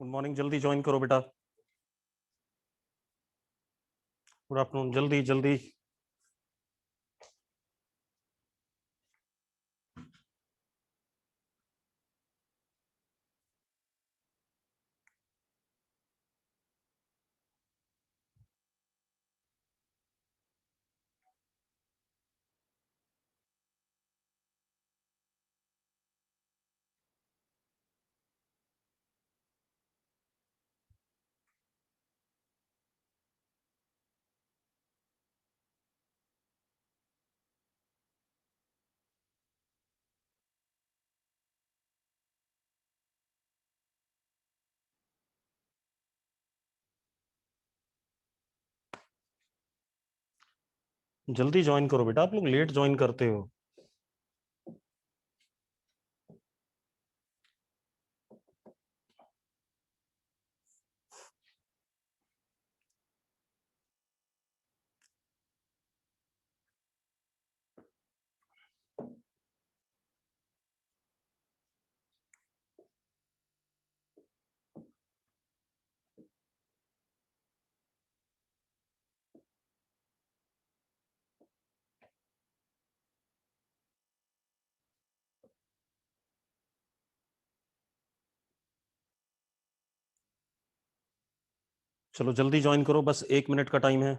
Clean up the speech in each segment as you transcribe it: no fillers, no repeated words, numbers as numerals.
Good morning, जल्दी join करो बेटा। गुड आफ्टरनून, जल्दी जल्दी। जल्दी ज्वाइन करो बेटा, आप लोग लेट ज्वाइन करते हो। चलो जल्दी ज्वाइन करो, बस 1 मिनट का टाइम है।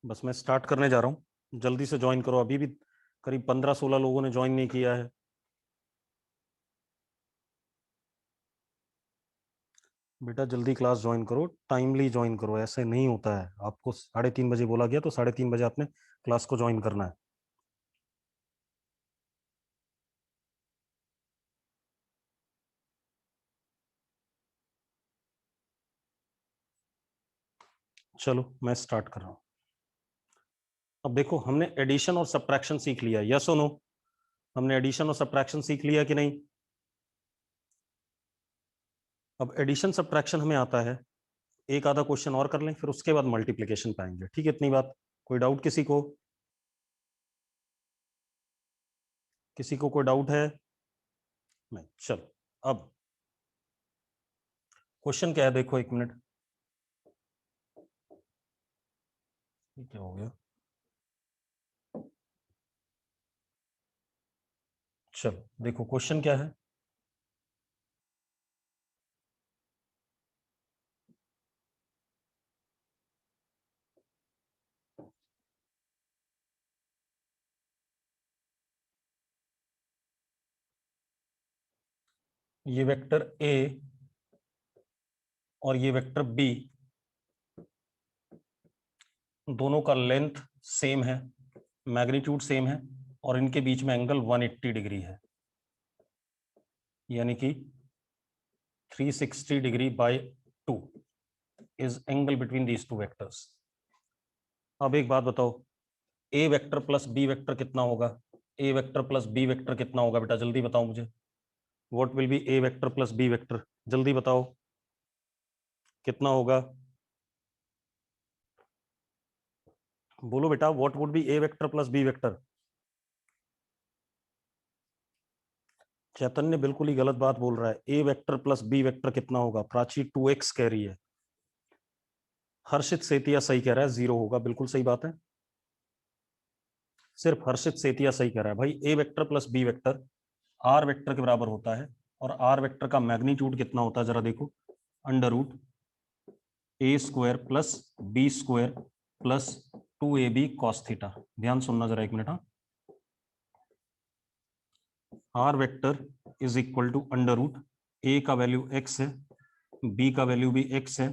बस मैं स्टार्ट करने जा रहा हूँ, जल्दी से ज्वाइन करो। अभी भी करीब 15-16 लोगों ने ज्वाइन नहीं किया है। बेटा जल्दी क्लास ज्वाइन करो, टाइमली ज्वाइन करो, ऐसे नहीं होता है। आपको 3:30 बजे बोला गया तो 3:30 बजे आपने क्लास को ज्वाइन करना है। चलो मैं स्टार्ट कर रहा हूँ। अब देखो, हमने एडिशन और सब्ट्रैक्शन सीख लिया, यस और नो? हमने एडिशन और सब्ट्रैक्शन सीख लिया कि नहीं? अब एडिशन सब्ट्रैक्शन हमें आता है। एक आधा क्वेश्चन और कर लें, फिर उसके बाद मल्टीप्लिकेशन पाएंगे। ठीक है, इतनी बात। कोई डाउट किसी को? किसी को कोई डाउट है? नहीं, चलो। अब क्वेश्चन क्या है, देखो 1 मिनट। ये क्या हो गया? चलो देखो क्वेश्चन क्या है। ये वेक्टर ए और ये वेक्टर बी, दोनों का लेंथ सेम है, मैग्नीट्यूड सेम है, और इनके बीच में एंगल 180 डिग्री है, यानी कि 360 degree by 2 is angle between these two vectors. अब एक बात बताओ, A vector plus B vector कितना होगा? A vector plus B vector कितना होगा बेटा, जल्दी बताओ मुझे। What will be A vector plus B vector? जल्दी बताओ कितना होगा। बोलो बेटा, what would be A vector plus B vector? Chaitanya बिल्कुल ही गलत बात बोल रहा है। A vector plus B vector कितना होगा? प्राची 2x कह रही है। हर्षित सेतिया सही कह रहा है, 0 होगा। बिल्कुल सही बात है, सिर्फ हर्षित सेतिया सही कह रहा है। भाई A vector plus B vector R vector के बराबर होता है, और आर वेक्टर का मैग्नीट्यूड कितना होता है जरा देखो। Under root A square plus B square plus 2ab cos theta. ध्यान सुनना जरा 1 मिनट। हाँ, R vector is equal to under root A का वैल्यू x है, बी का वैल्यू भी x है,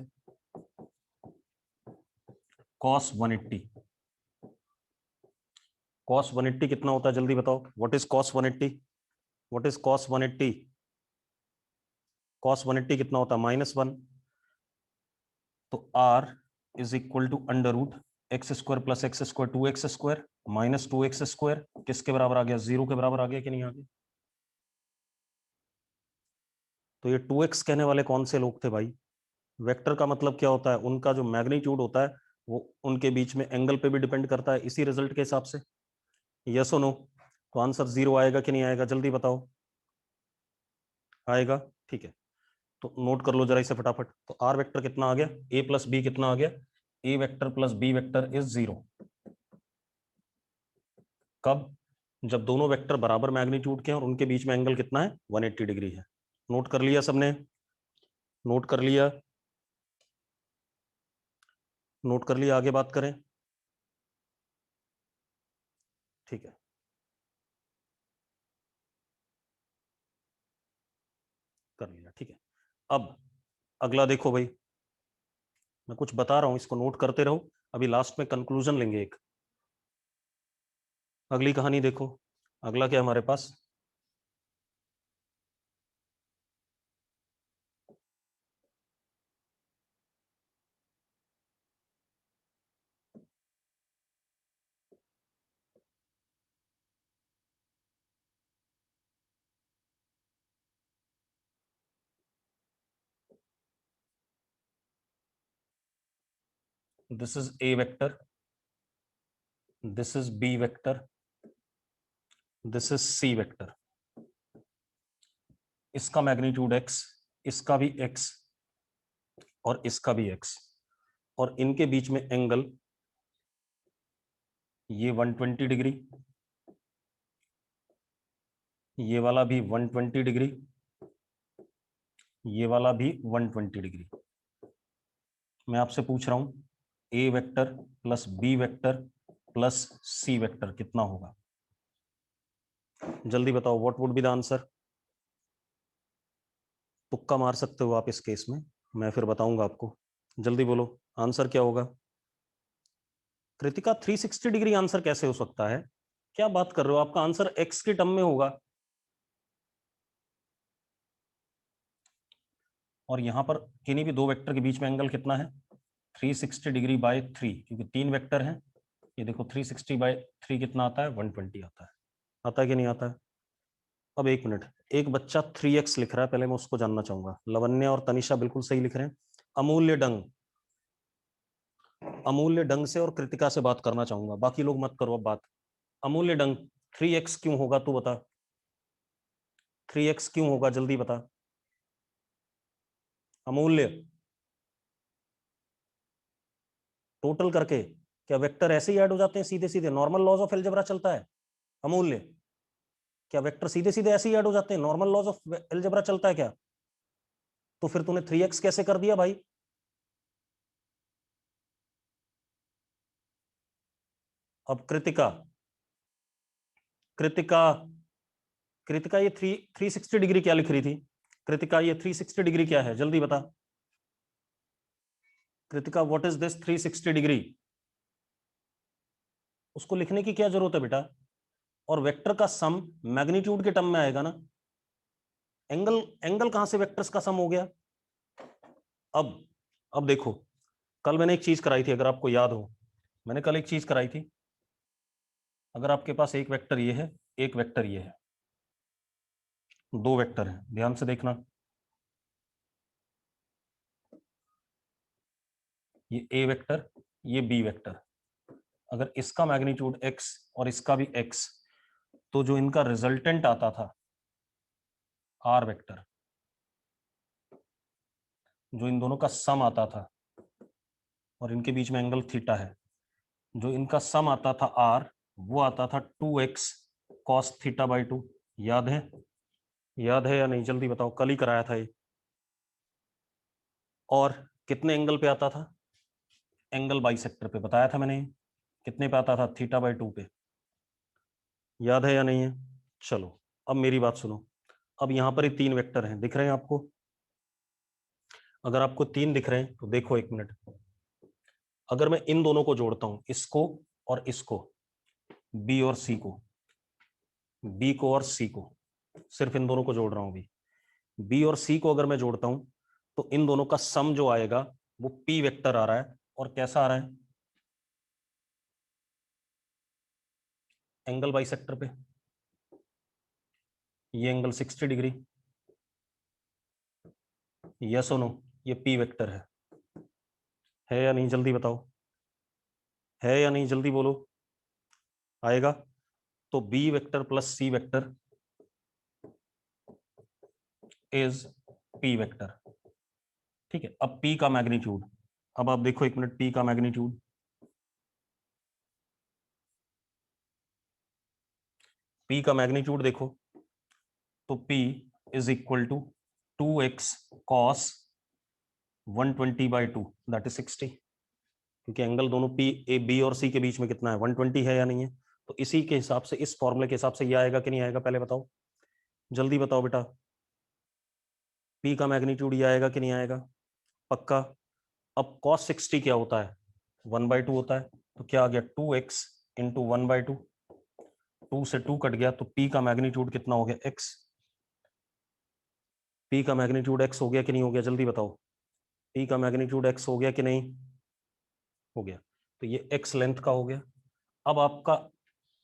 cos 180। cos 180 कितना होता है जल्दी बताओ, what is cos 180? What is cos 180? cos 180 कितना होता है? -1। तो r is equal to under root x square plus x square 2x square minus 2x square किसके बराबर आ गया? 0 के बराबर आ गया कि नहीं आ गया? तो ये 2x कहने वाले कौन से लोग थे भाई? वेक्टर का मतलब क्या होता है? उनका जो मैग्नीट्यूड होता है वो उनके बीच में एंगल पे भी डिपेंड करता है इसी रिजल्ट के हिसाब से। यस और नो? तो आंसर 0 आएगा कि नहीं आएगा? जल्दी बताओ। आएगा, ठीक है। तो नोट कर लो जरा इसे फटाफट। तो आर वेक्टर कितना आ गया? ए प्लस बी कितना आ गया? A vector plus B vector is 0। कब? जब दोनों वेक्टर बराबर मैग्नीट्यूड के हैं और उनके बीच में एंगल कितना है? 180 डिग्री है। नोट कर लिया सबने? नोट कर लिया? नोट कर लिया, आगे बात करें। ठीक है, कर लिया, ठीक है। अब अगला देखो भाई, मैं कुछ बता रहा हूं, इसको नोट करते रहो। अभी लास्ट में कंक्लूजन लेंगे एक। अगली कहानी देखो। अगला क्या हमारे पास? This is A vector, this is B vector, this is C vector. इसका मैग्नीट्यूड x, इसका भी x और इसका भी x, और इनके बीच में एंगल ये 120 डिग्री, ये वाला भी 120 डिग्री, ये वाला भी 120 डिग्री। मैं आपसे पूछ रहा हूं A vector plus B vector plus C vector कितना होगा? जल्दी बताओ, what would be the answer? तुक्का मार सकते हो आप इस केस में, मैं फिर बताऊंगा आपको। जल्दी बोलो, आंसर क्या होगा? कृतिका 360 डिग्री आंसर कैसे हो सकता है? क्या बात कर रहे हो? आपका आंसर एक्स के टर्म में होगा। और यहां पर किन्हीं भी दो वेक्टर के बीच में एंगल कितना है? 360 डिग्री बाय 3, क्योंकि तीन वेक्टर हैं। ये देखो 360 बाय 3 कितना आता है? 120 आता है। आता है कि नहीं आता है? अब एक मिनट, एक बच्चा 3x लिख रहा है, पहले मैं उसको जानना चाहूंगा। लवन्या और तनिषा बिल्कुल सही लिख रहे हैं। अमूल्य डंग, अमूल्य डंग से और कृतिका से बात करना चाहूंगा, बाकी लोग मत करो अब बात। अमूल्य डंग, 3x क्यों होगा तू बता? 3x क्यों होगा, जल्दी बता। अमूल्य, टोटल करके क्या वेक्टर ऐसे ही ऐड हो जाते हैं सीधे सीधे? नॉर्मल लॉज ऑफ एलजेब्रा चलता है। अमूल्य, क्या वेक्टर सीधे सीधे ऐसे ही ऐड हो जाते हैं? नॉर्मल लॉज ऑफ एलजेब्रा चलता है क्या? तो फिर तूने 3x कैसे कर दिया भाई? अब कृतिका, कृतिका, कृतिका ये 360 डिग्री क्या लिख रही थी? कृतिका ये 360 डिग्री क्या है, जल्दी बता। Kritika what is this 360 degree? उसको लिखने की क्या जरूरत है बेटा? और वेक्टर का सम मैग्नीट्यूड के टर्म में आएगा ना। एंगल, एंगल कहां से वेक्टर्स का सम हो गया? अब अब देखो, कल मैंने एक चीज कराई थी, अगर आपको याद हो। मैंने कल एक चीज कराई थी। अगर आपके पास एक वेक्टर ये है, एक वेक्टर ये है, दो वेक्टर हैं, ध्यान से देखना। ये ए वेक्टर, ये बी वेक्टर। अगर इसका मैग्नीट्यूड x और इसका भी x, तो जो इनका रिजल्टेंट आता था आर वेक्टर, जो इन दोनों का सम आता था, और इनके बीच में एंगल थीटा है, जो इनका सम आता था आर, वो आता था 2x cos थीटा बाई 2। याद है? याद है या नहीं, जल्दी बताओ, कल ही कराया था ये। और कितने एंगल पे आता था? एंगल बाइसेक्टर पे बताया था मैंने। कितने पे आता था? थीटा बाई 2 पे। याद है या नहीं है? चलो, अब मेरी बात सुनो। अब यहां पर ये तीन वेक्टर हैं, दिख रहे हैं आपको? अगर आपको तीन दिख रहे हैं तो देखो एक मिनट, अगर मैं इन दोनों को जोड़ता हूं, इसको और इसको, बी और सी को, बी को और सी को, सिर्फ इन दोनों को जोड़ रहा हूं अभी। बी और सी को अगर मैं जोड़ता हूं तो इन दोनों का सम जो आएगा वो पी वेक्टर आ रहा है, और कैसा आ रहा है, एंगल बाइसेक्टर पे। ये एंगल 60 डिग्री, यस और नो, ये पी वेक्टर है या नहीं, जल्दी बताओ, है या नहीं, जल्दी बोलो, आएगा। तो B vector plus C vector is P vector. ठीक है, अब पी का मैग्नीट्यूड, अब आप देखो एक मिनट, पी का मैग्नीट्यूड, पी का मैग्नीट्यूड देखो, तो P is equal to 2x cos 120/2 that is 60, क्योंकि एंगल दोनों P ए बी और C के बीच में कितना है, 120 है या नहीं है। तो इसी के हिसाब से, इस फॉर्मूले के हिसाब से ये आएगा कि नहीं आएगा, पहले बताओ, जल्दी बताओ बेटा, P का मैग्नीट्यूड ये आएगा कि नहीं आएगा, पक्का। अब cos 60 क्या होता है, 1/2 होता है, तो क्या आ गया 2x इंटू 1/2, 2 से 2 कट गया, तो P का मैग्नीट्यूड कितना हो गया, x। P का मैग्नीट्यूड x हो गया कि नहीं हो गया, जल्दी बताओ, P का मैग्नीट्यूड x हो गया कि नहीं हो गया, तो ये x लेंथ का हो गया। अब आपका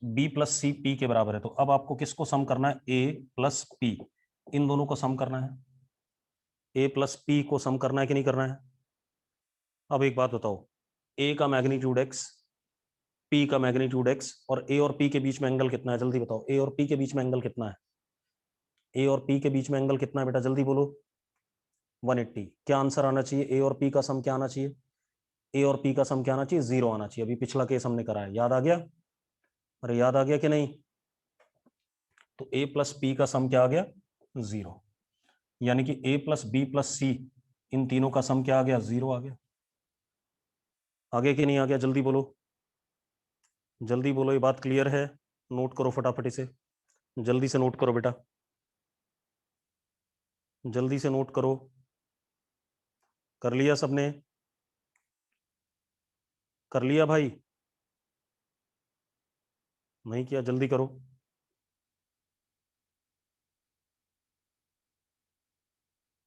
b प्लस सी पी के बराबर है, तो अब आपको किसको सम करना है, a प्लस पी, इन दोनों को सम करना है, a प्लस पी को सम करना है कि नहीं करना है। अब एक बात बताओ, a का मैग्नीट्यूड x, p का मैग्नीट्यूड x, और a और p के बीच में एंगल कितना है, जल्दी बताओ, a और p के बीच में एंगल कितना है, a और p के बीच में एंगल कितना है बेटा, जल्दी बोलो, 180। क्या आंसर आना चाहिए, a और p का सम क्या आना चाहिए, ए और पी का सम क्या आना चाहिए, 0 आना चाहिए। अभी पिछला केस हमने करा है, याद आ गया, अरे याद आ गया कि नहीं। तो ए प्लस पी का सम क्या आ गया, 0, यानी कि ए प्लस बी प्लस सी, इन तीनों का सम क्या आ गया, 0 आ गया। आगे कि नहीं आ गया, जल्दी बोलो, जल्दी बोलो, ये बात क्लियर है, नोट करो फटाफट इसे, जल्दी से नोट करो बेटा, जल्दी से नोट करो, कर लिया सबने, कर लिया भाई, नहीं किया, जल्दी करो,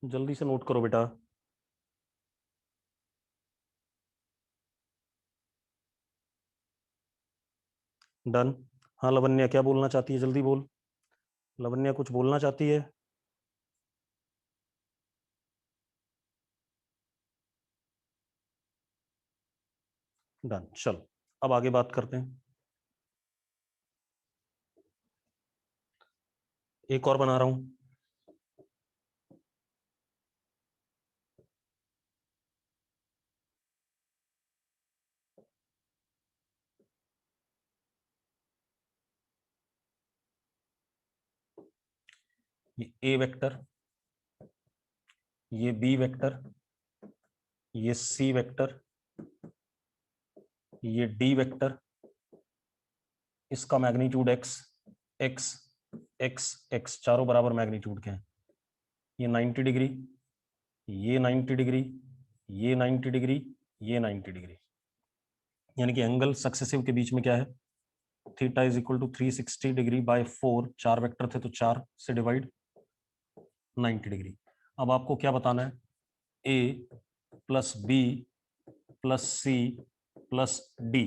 जल्दी से नोट करो बेटा। डन। हाँ लवन्या क्या बोलना चाहती है, जल्दी बोल, लवन्या कुछ बोलना चाहती है। डन, चलो अब आगे बात करते हैं। एक और बना रहा हूं, ये ए वेक्टर, ये बी वेक्टर, ये सी वेक्टर, ये डी वेक्टर, इसका magnitude x, x, x, x, चारों बराबर मैग्नीट्यूड के हैं। ये 90 डिग्री, ये 90 डिग्री, ये 90 डिग्री, ये 90 डिग्री, यानी कि एंगल सक्सेसिव के बीच में क्या है, theta is equal to 360 degree by 4, चार वेक्टर थे तो 4 से डिवाइड, 90 डिग्री। अब आपको क्या बताना है, A plus B plus C plus D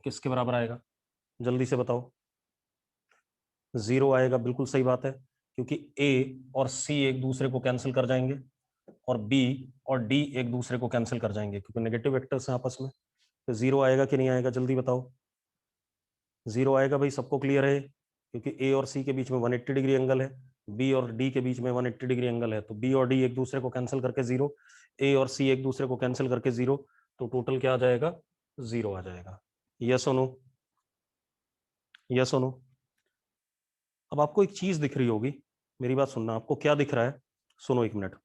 किसके बराबर आएगा, जल्दी से बताओ, 0 आएगा, बिल्कुल सही बात है, क्योंकि ए और सी एक दूसरे को कैंसिल कर जाएंगे, और बी और डी एक दूसरे को कैंसिल कर जाएंगे, क्योंकि नेगेटिव वेक्टर्स हैं आपस में, तो 0 आएगा कि नहीं आएगा, जल्दी बताओ, 0 आएगा भाई, सबको क्लियर है, क्योंकि ए और सी के बीच में 180 डिग्री एंगल है, बी और डी के बीच में 180 डिग्री एंगल है, तो बी और डी एक दूसरे को कैंसिल करके 0, ए और सी एक दूसरे को कैंसिल करके 0, तो टोटल क्या आ जाएगा, 0 आ जाएगा। यस और नो, यस और नो। अब आपको एक चीज दिख रही होगी, मेरी बात सुनना, आपको क्या दिख रहा है, सुनो एक मिनट।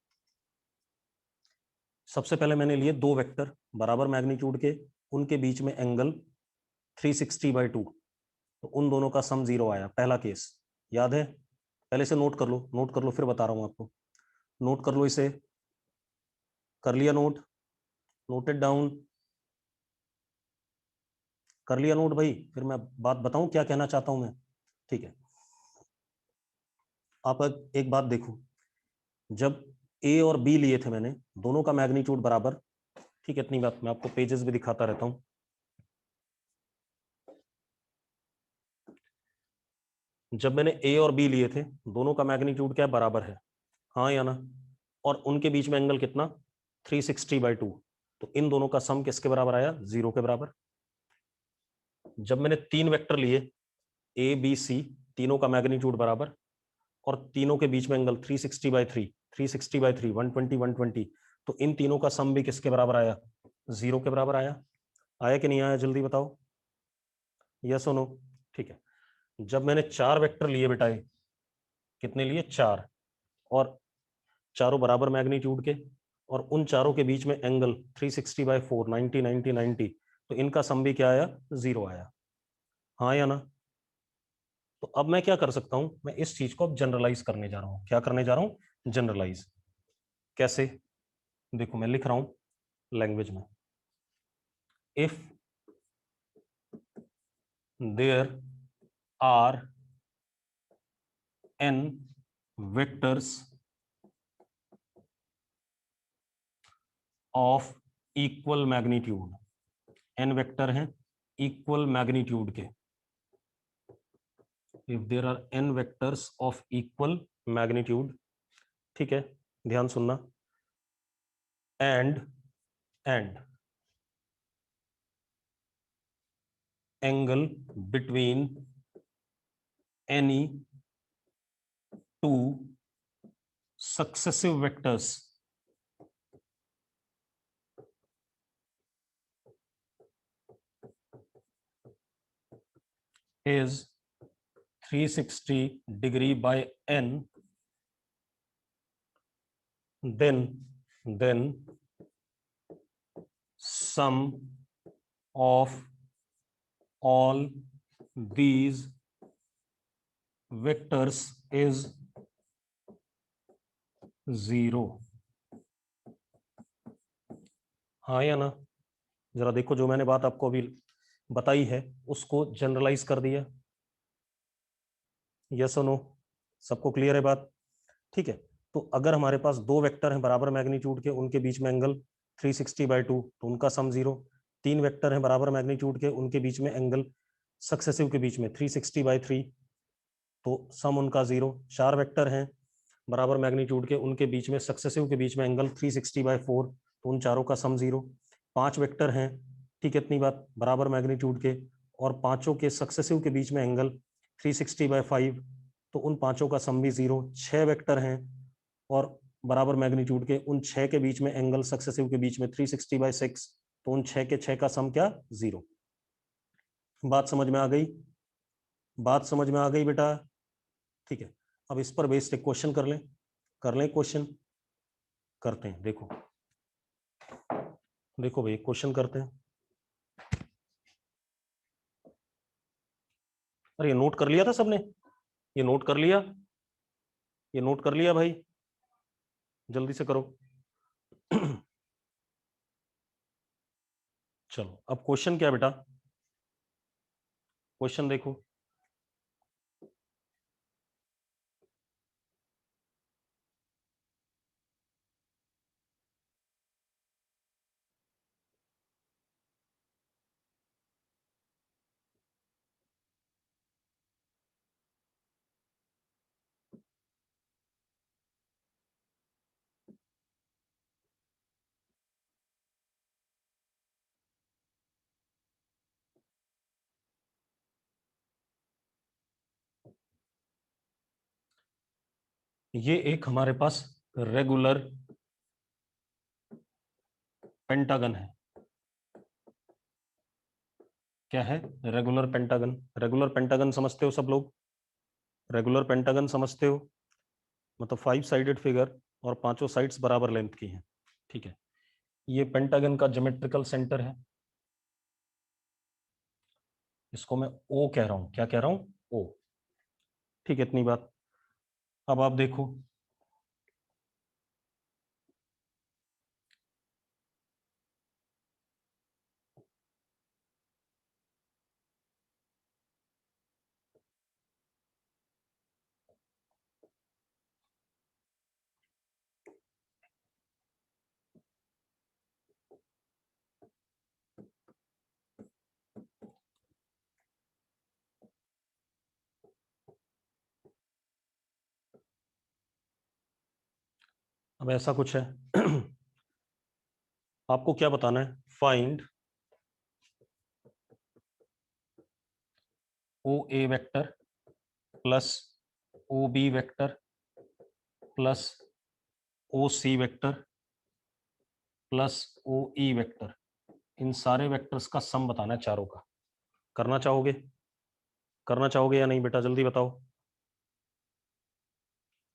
सबसे पहले मैंने लिए दो वेक्टर बराबर मैग्नीट्यूड के, उनके बीच में एंगल 360/2, तो उन दोनों का सम 0 आया, पहला केस, याद है, पहले से नोट कर लो, नोट कर लो, फिर बता रहा हूं आपको, नोट कर लो इसे, कर लिया नोट, नोटेड डाउन, कर लिया नोट भाई, फिर मैं बात बताऊं क्या कहना चाहता हूं मैं, ठीक है। आप एक बात देखो, जब ए और बी लिए थे मैंने, दोनों का मैग्नीट्यूड बराबर, ठीक है, इतनी बात मैं आपको पेजेस भी दिखाता रहता हूं। जब मैंने ए और बी लिए थे, दोनों का मैग्नीट्यूड क्या बराबर है, हाँ या ना? और उनके बीच में एंगल कितना, 360/2। तो इन दोनों का सम किसके बराबर आया, 0 के बराबर। जब मैंने 3 वेक्टर लिए, ए बी सी, तीनों का मैग्नीट्यूड बराबर, और तीनों के बीच में एंगल 360/3, 360/3, 120, 120, तो इन तीनों का सम भी किसके बराबर आया, 0 के बराबर आया। आया कि नहीं आया, जल्दी बताओ, यस और नो? ठीक है। जब मैंने 4 वेक्टर लिए बेटा, कितने लिए, 4, और चारों बराबर मैग्नीट्यूड के, और उन चारों के बीच में एंगल 360/4, 90, 90, 90, तो इनका सम भी क्या आया, 0 आया, हाँ या ना? तो अब मैं क्या कर सकता हूं, मैं इस चीज को अब जनरलाइज करने जा रहा हूं। क्या करने जा रहा हूं, जनरलाइज। कैसे, देखो मैं लिख रहा हूं लैंग्वेज में, if there are n vectors of equal magnitude, n vector हैं इक्वल मैग्नीट्यूड के, if there are n vectors of equal magnitude, ठीक है, ध्यान सुनना, and angle between any two successive vectors is 360 degree by n, then sum of all these vectors is 0, हाँ या ना? जरा देखो, जो मैंने बात आपको अभी बताई है उसको जनरलाइज कर दिया, यस और नो? सबको क्लियर है बात? ठीक है। तो अगर हमारे पास दो वेक्टर हैं बराबर मैग्नीट्यूड के, उनके बीच में एंगल 360/2, तो उनका सम 0। तीन वेक्टर हैं बराबर मैग्नीट्यूड के, उनके बीच में एंगल सक्सेसिव के बीच में 360/3, तो सम उनका 0। चार वेक्टर हैं बराबर मैग्नीट्यूड के, उनके बीच में सक्सेसिव के बीच में एंगल 360/4, तो उन चारों का सम 0। पांच वेक्टर हैं, ठीक है, इतनी बात, बराबर मैग्नीट्यूड के, और पांचों के सक्सेसिव के बीच में एंगल 360/5, तो उन पांचों का सम भी 0। छह वेक्टर हैं और बराबर मैग्नीट्यूड के, उन छह के बीच में एंगल सक्सेसिव के बीच में 360/6, तो उन छह के छह का सम क्या, 0। बात समझ में आ गई? बात समझ में आ गई बेटा? ठीक है। अब इस पर बेस्ड एक क्वेश्चन कर लें क्वेश्चन, करते हैं। देखो देखो भाई, क्वेश्चन करते हैं। अरे ये नोट कर लिया था सबने, ये नोट कर लिया, ये नोट कर लिया भाई, जल्दी से करो। चलो अब क्वेश्चन क्या बेटा, क्वेश्चन देखो। ये एक हमारे पास रेगुलर पेंटागन है। क्या है, रेगुलर पेंटागन। रेगुलर पेंटागन समझते हो सब लोग? रेगुलर पेंटागन समझते हो? मतलब 5 साइडेड फिगर और पांचों साइड्स बराबर लेंथ की हैं, ठीक है। ये पेंटागन का ज्योमेट्रिकल सेंटर है, इसको मैं ओ कह रहा हूं। क्या कह रहा हूं, ओ, ठीक है, इतनी बात। अब आप देखो, अब ऐसा कुछ है आपको क्या बताना है, find O A vector plus O B vector plus O C vector plus O E vector, इन सारे वेक्टर्स का सम बताना है चारों का। करना चाहोगे, करना चाहोगे या नहीं बेटा, जल्दी बताओ।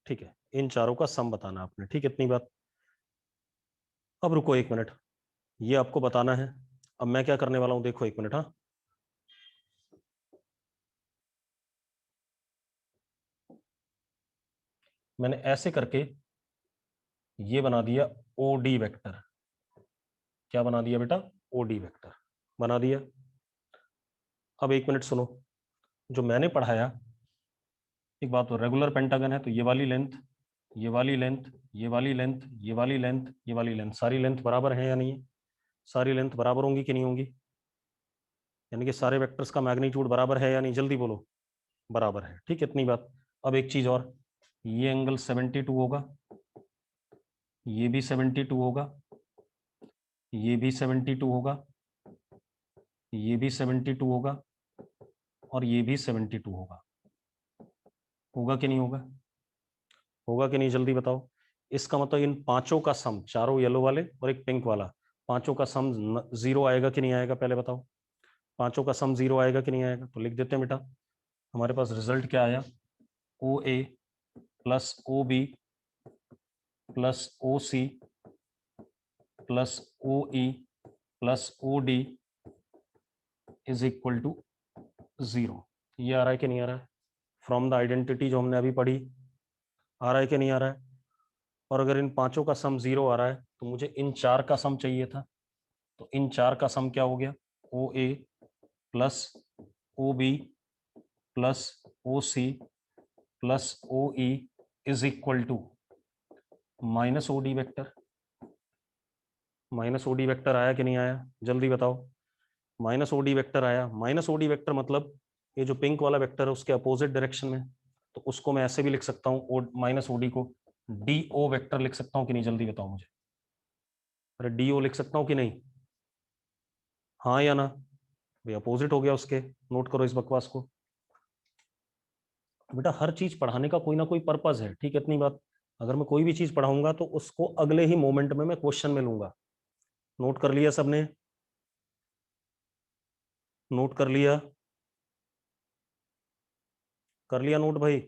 ठीक है, इन चारों का सम बताना आपने, ठीक है, इतनी बात। अब रुको एक मिनट, ये आपको बताना है। अब मैं क्या करने वाला हूं, देखो एक मिनट। हाँ, मैंने ऐसे करके ये बना दिया ओ डी वेक्टर। क्या बना दिया बेटा, ओ डी वेक्टर बना दिया। अब एक मिनट सुनो, जो मैंने पढ़ाया, एक बात, तो रेगुलर पेंटागन है तो ये वाली लेंथ, ये वाली लेंथ, ये वाली लेंथ, ये वाली लेंथ, ये वाली लेंथ, सारी लेंथ बराबर है या नहीं है? सारी लेंथ बराबर होंगी कि नहीं होंगी? यानी कि सारे वेक्टर्स का मैग्नीट्यूड बराबर है या नहीं, जल्दी बोलो। बराबर है, ठीक है, इतनी बात। अब एक चीज और, ये एंगल 72 होगा, ये भी 72 होगा, ये भी 72 होगा, ये भी 72 होगा, और ये भी 72 होगा। होगा कि नहीं होगा? होगा कि नहीं, जल्दी बताओ। इसका मतलब इन पांचों का सम, चारों येलो वाले और एक पिंक वाला, पांचों का सम जीरो आएगा कि नहीं आएगा, पहले बताओ। पांचों का सम जीरो आएगा कि नहीं आएगा? तो लिख देते हैं बेटा, हमारे पास रिजल्ट क्या आया, O A plus O B plus O C plus O E plus O D is equal to zero. ये आ रहा है कि नहीं आ रहा है? फ्रॉम द आइडेंटिटी जो हमने अभी पढ़ी, आ रहा है कि नहीं आ रहा है? और अगर इन पांचों का सम जीरो आ रहा है तो मुझे इन चार का सम चाहिए था। तो इन चार का सम क्या हो गया, O A plus O B plus O C plus O E is equal to minus O D vector. Minus O D vector आया कि नहीं आया, जल्दी बताओ। माइनस ओ डी वेक्टर आया। माइनस ओ डी वेक्टर मतलब ये जो पिंक वाला वेक्टर है उसके अपोजिट डायरेक्शन में, तो उसको मैं ऐसे भी लिख सकता हूँ, माइनस ओ डी को डी ओ वेक्टर लिख सकता हूँ कि नहीं, जल्दी बताओ मुझे। अरे डी ओ लिख सकता हूँ कि नहीं? हाँ या ना? भाई अपोजिट हो गया उसके, नोट करो इस बकवास को। बेटा हर चीज पढ़ाने का कोई ना कोई पर्पज है, ठीक है, इतनी बात। अगर मैं कोई भी चीज पढ़ाऊंगा तो उसको अगले ही मोमेंट में मैं क्वेश्चन में लूंगा। नोट कर लिया सबने? नोट कर लिया? कर लिया नोट भाई?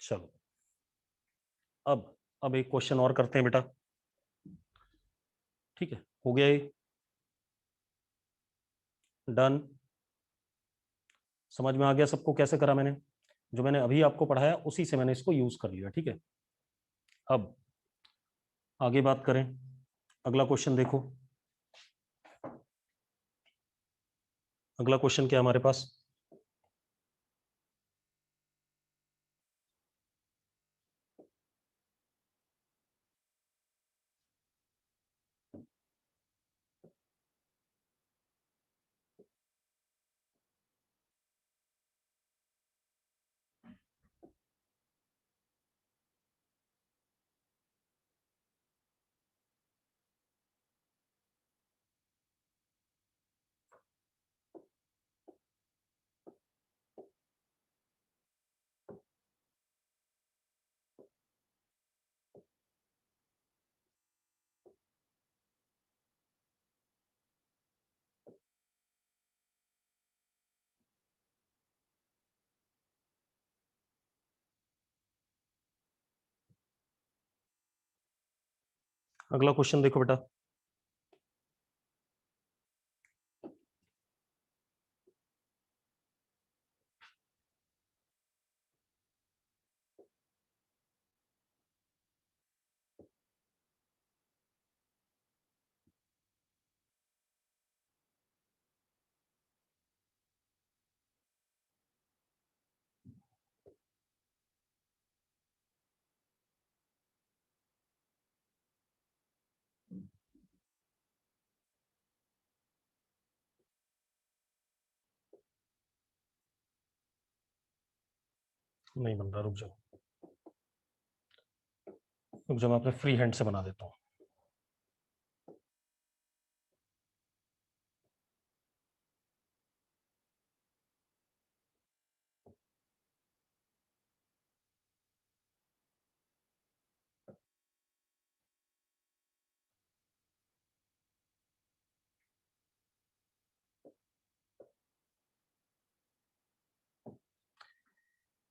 चलो, अब एक क्वेश्चन और करते हैं बेटा, ठीक है, हो गया ये, डन। समझ में आ गया सबको कैसे करा मैंने? जो मैंने अभी आपको पढ़ाया उसी से मैंने इसको यूज कर लिया, ठीक है। अब आगे बात करें, अगला क्वेश्चन देखो। अगला क्वेश्चन क्या है हमारे पास, अगला क्वेश्चन देखो बेटा। नहीं बन रहा, रुक जाओ। जो मैं अपने फ्री हैंड से बना देता हूँ।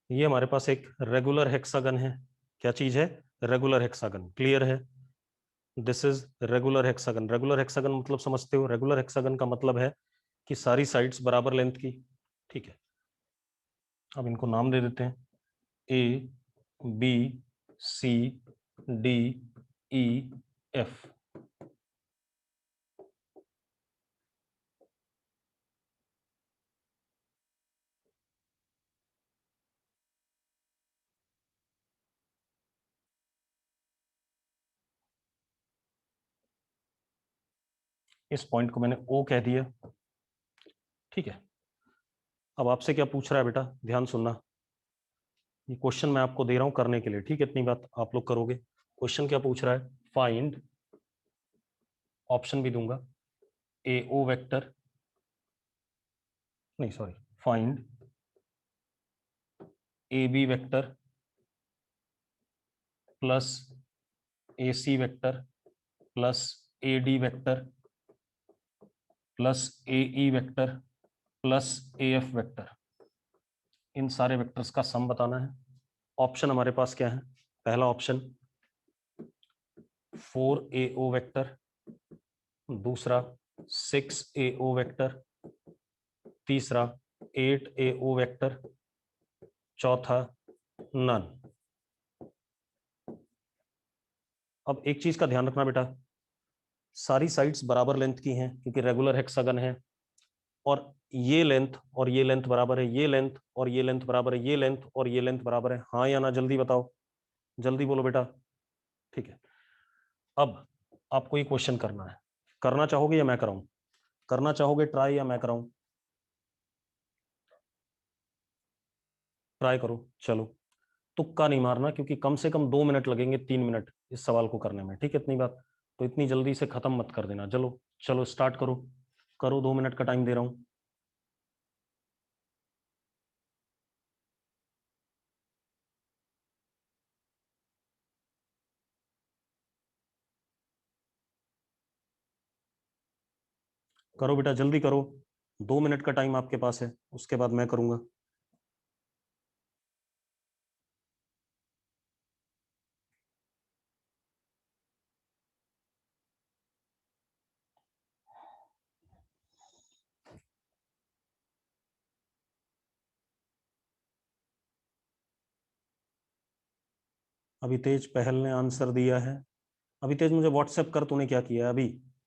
ये हमारे पास एक रेगुलर हेक्सागन है। क्या चीज है? Regular hexagon. क्लियर है? This is regular hexagon. Regular hexagon मतलब समझते हो? रेगुलर हेक्सागन का मतलब है कि सारी साइड्स बराबर लेंथ की। ठीक है, अब इनको नाम दे देते हैं, A B C D E F. इस पॉइंट को मैंने ओ कह दिया। ठीक है, अब आपसे क्या पूछ रहा है बेटा, ध्यान सुनना। ये क्वेश्चन मैं आपको दे रहा हूं करने के लिए, ठीक है? इतनी बात आप लोग करोगे। क्वेश्चन क्या पूछ रहा है? फाइंड, ऑप्शन भी दूंगा, ए ओ वेक्टर, नहीं sorry, find A B vector plus A C vector plus A D vector plus A E vector plus A F vector. इन सारे वेक्टर्स का सम बताना है। ऑप्शन हमारे पास क्या है? पहला ऑप्शन 4AO वेक्टर, दूसरा 6AO वेक्टर, तीसरा 8AO वेक्टर, चौथा नन। अब एक चीज का ध्यान रखना बेटा, सारी साइड्स बराबर लेंथ की हैं क्योंकि रेगुलर हेक्सागन है, और ये लेंथ और ये लेंथ बराबर है, ये लेंथ और ये लेंथ बराबर है, ये लेंथ और ये लेंथ बराबर है। हाँ या ना? जल्दी बताओ, जल्दी बोलो बेटा। ठीक है, अब आपको ये क्वेश्चन करना है। करना चाहोगे या मैं कराऊं? करना चाहोगे ट्राई या मैं कराऊं? ट्राई करो, चलो। तुक्का नहीं मारना क्योंकि कम से कम 2 मिनट लगेंगे, 3 मिनट इस सवाल को करने में। ठीक है, इतनी बात तो इतनी जल्दी से खत्म मत कर देना। चलो चलो स्टार्ट करो, करो, 2 मिनट का टाइम दे रहा हूं। करो बेटा, जल्दी करो, 2 मिनट का टाइम आपके पास है, उसके बाद मैं करूंगा। अभी तेज पहल ने आंसर दिया है। अभी तेज मुझे व्हाट्सएप कर, तूने क्या किया है अभी,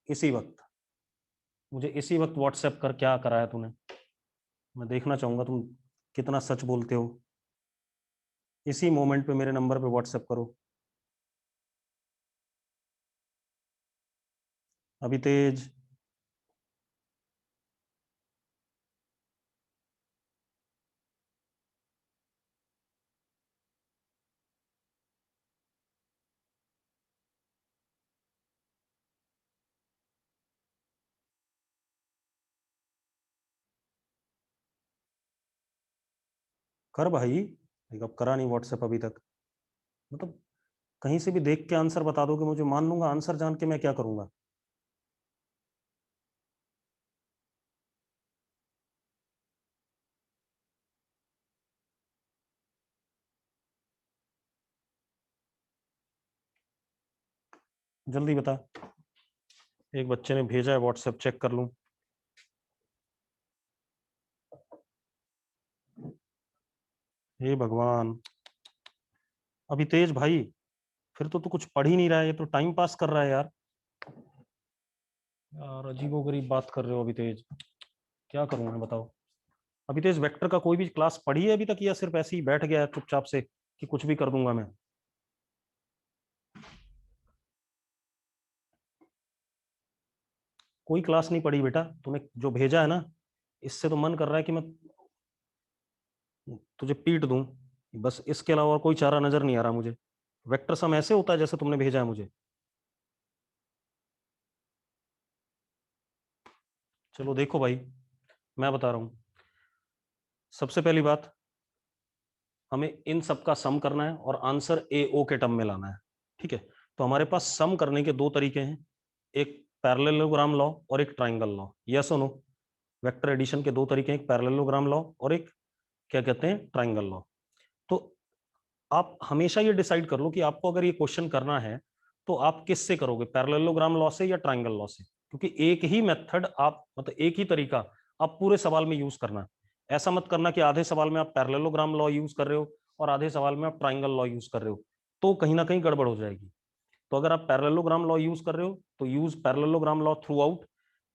इसी वक्त? मुझे इसी वक्त व्हाट्सएप कर, क्या करा है तूने? मैं देखना चाहूंगा तुम कितना सच बोलते हो। इसी मोमेंट पे मेरे नंबर पे व्हाट्सएप करो। अभी तेज, कर भाई। एक अब करा नहीं व्हाट्सएप अभी तक, मतलब कहीं से भी देख के आंसर बता दोगे मुझे, मान लूंगा। आंसर जान के मैं क्या करूंगा? जल्दी बता। एक बच्चे ने भेजा है व्हाट्सएप, चेक कर लूं। हे भगवान, अभी तेज भाई, फिर तो तू कुछ पढ़ ही नहीं रहा है, ये तो टाइम पास कर रहा है यार। यार अजीबोगरीब बात कर रहे हो अभी तेज, क्या करूं मैं बताओ। अभी तेज वेक्टर का कोई भी क्लास पढ़ी है अभी तक, या सिर्फ ऐसे ही बैठ गया है चुपचाप से कि कुछ भी कर दूंगा मैं? कोई क्लास नहीं पढ़ी बेटा तूने, जो भेजा है ना, इससे तो मन कर रहा है कि मैं तुझे पीट दूं। बस इसके अलावा और कोई चारा नजर नहीं आ रहा मुझे। वेक्टर सम ऐसे होता है जैसे तुमने भेजा है मुझे? चलो देखो भाई, मैं बता रहा हूं। सबसे पहली बात, हमें इन सब का सम करना है और आंसर ए ओ के टर्म में लाना है। ठीक है, तो हमारे पास सम करने के दो तरीके हैं, एक पैरेललोग्राम लॉ और एक ट्राइंगल लॉ। यस और नो? वेक्टर एडिशन के दो तरीके हैं, एक पैरेललोग्राम लॉ और एक क्या कहते हैं, ट्राइंगल लॉ। तो आप हमेशा ये डिसाइड कर लो कि आपको अगर ये क्वेश्चन करना है तो आप किससे करोगे, पैरेललोग्राम लॉ से या ट्राइंगल लॉ से, क्योंकि एक ही मेथड आप, मतलब एक ही तरीका आप पूरे सवाल में यूज करना है। ऐसा मत करना कि आधे सवाल में आप पैरेललोग्राम लॉ यूज कर रहे हो और आधे सवाल में आप ट्राइंगल लॉ यूज कर रहे हो, तो कहीं ना कहीं गड़बड़ हो जाएगी। तो अगर आप पैरेललोग्राम लॉ यूज कर रहे हो तो use parallelogram law through out,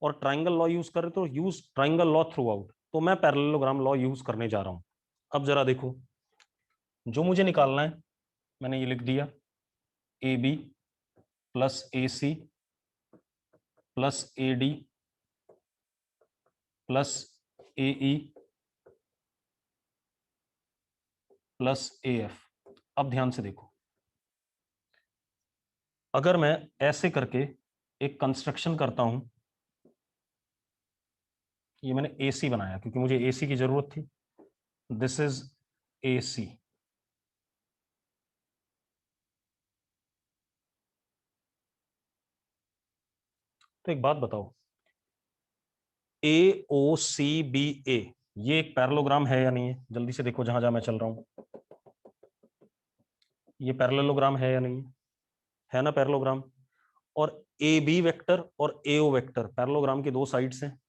और ट्राइंगल लॉ यूज कर रहे हो तो use triangle law through out. तो मैं पैरेललोग्राम लॉ यूज करने जा रहा हूं। अब जरा देखो, जो मुझे निकालना है मैंने ये लिख दिया, A B plus A C plus A D plus A E plus A F. अब ध्यान से देखो, अगर मैं ऐसे करके एक कंस्ट्रक्शन करता हूं, ये मैंने ए सी बनाया क्योंकि मुझे ए सी की जरूरत थी, दिस इज ए सी। तो एक बात बताओ, ए ओ सी बी ए, ये एक पैरेललोग्राम है या नहीं है? जल्दी से देखो, जहां जहां मैं चल रहा हूं, ये पैरेललोग्राम है या नहीं है ना पैरेललोग्राम। और ए बी वेक्टर और ए ओ वेक्टर पैरेललोग्राम की दो साइड्स हैं,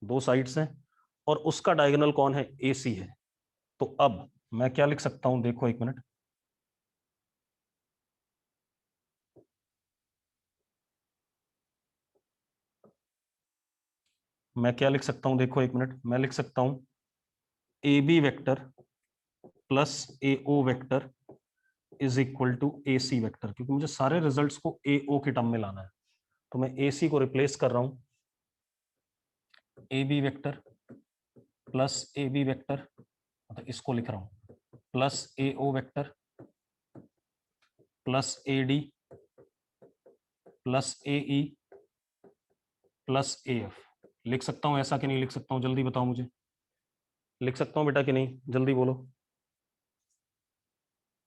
दो साइड्स हैं, और उसका डायगोनल कौन है, ए सी है। तो अब मैं क्या लिख सकता हूं, देखो एक मिनट, मैं क्या लिख सकता हूं, देखो एक मिनट, मैं लिख सकता हूं A B vector plus A O vector is equal to A C vector, क्योंकि मुझे सारे रिजल्ट्स को ए ओ के टर्म में लाना है। तो मैं ए सी को रिप्लेस कर रहा हूं A B vector plus A B vector, मतलब इसको लिख रहा हूं, plus A O vector plus A D plus A E plus A F. लिख सकता हूं ऐसा कि नहीं लिख सकता हूं, जल्दी बताओ मुझे, लिख सकता हूं बेटा कि नहीं, जल्दी बोलो,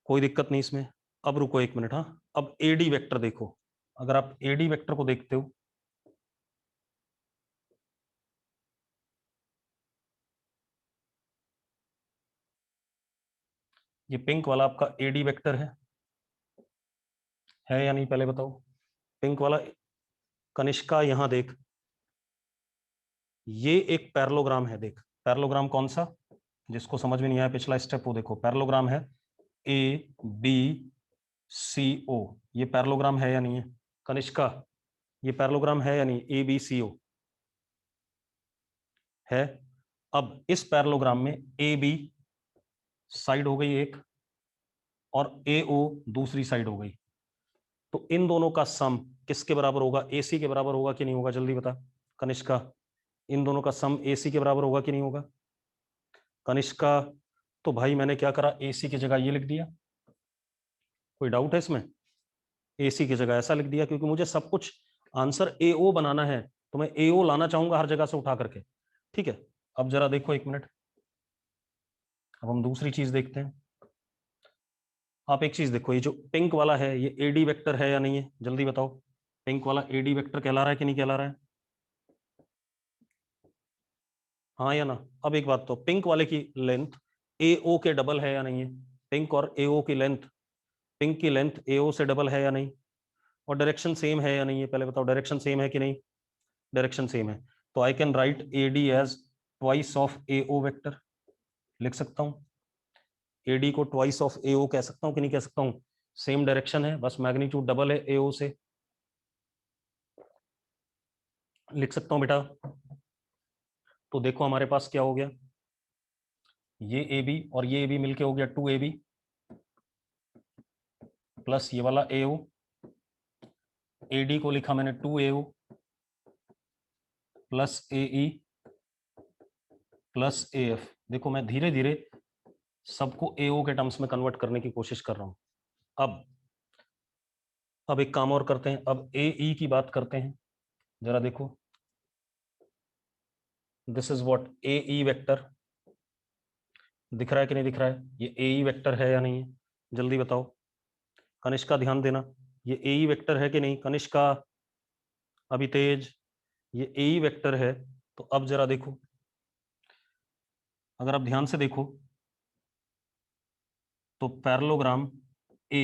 कोई दिक्कत नहीं इसमें। अब रुको एक मिनट, हाँ, अब ए डी वेक्टर देखो, अगर आप ए डी वेक्टर को देखते हो, ये पिंक वाला आपका ए डी वेक्टर है या नहीं, पहले बताओ। पिंक वाला, कनिष्का यहां देख, ये एक पैरेललोग्राम है, देख पैरेललोग्राम कौन सा, जिसको समझ में नहीं आया पिछला स्टेप वो देखो, पैरेललोग्राम है ए बी सी ओ, ये पैरेललोग्राम है या नहीं है कनिष्का, ये पैरेललोग्राम है या नहीं, ए बी सी ओ है। अब इस पैरेललोग्राम में ए बी साइड हो गई एक और ए ओ दूसरी साइड हो गई, तो इन दोनों का सम किसके बराबर होगा, ए सी के बराबर होगा कि नहीं होगा, जल्दी बता कनिष्का, इन दोनों का सम ए सी के बराबर होगा कि नहीं होगा कनिष्का। तो भाई मैंने क्या करा, ए सी की जगह ये लिख दिया, कोई डाउट है इसमें, एसी की जगह ऐसा लिख दिया क्योंकि मुझे सब कुछ आंसर ए ओ बनाना है, तो मैं ए ओ लाना चाहूंगा हर जगह से उठा करके। ठीक है, अब जरा देखो एक मिनट, अब हम दूसरी चीज देखते हैं। आप एक चीज देखो, ये जो पिंक वाला है ये एडी वेक्टर है या नहीं है, जल्दी बताओ, पिंक वाला एडी वेक्टर कहला रहा है कि नहीं कहला रहा है, हाँ या ना। अब एक बात, तो पिंक वाले की लेंथ ए ओ के डबल है या नहीं है, पिंक और ए ओ की लेंथ, पिंक की लेंथ ए ओ से डबल है या नहीं, और डायरेक्शन सेम है या नहीं है, पहले बताओ डायरेक्शन सेम है कि नहीं, डायरेक्शन सेम है। तो I can write A D as twice of A O vector, लिख सकता हूं ए डी को ट्वाइस ऑफ ए ओ कह सकता हूं कि नहीं कह सकता हूं, सेम डायरेक्शन है, बस मैग्नीट्यूड डबल है ए ओ से, लिख सकता हूं बेटा। तो देखो हमारे पास क्या हो गया, ये ए बी और ये ए बी मिलके हो गया टू ए बी प्लस ये वाला ए ओ, ए डी को लिखा मैंने two A O plus A E plus A F. देखो मैं धीरे धीरे सबको ए ओ के टर्म्स में कन्वर्ट करने की कोशिश कर रहा हूं। अब एक काम और करते हैं, अब ए ई की बात करते हैं। जरा देखो, this is what A E vector. दिख रहा है कि नहीं दिख रहा है? ये ए ई वेक्टर है या नहीं है? जल्दी बताओ। कनिष्का ध्यान देना, ये ए ई वेक्टर है कि नहीं? कनिष्का, अभितेज, ये ए ई वेक्टर है। तो अब जरा देखो, अगर आप ध्यान से देखो तो parallelogram A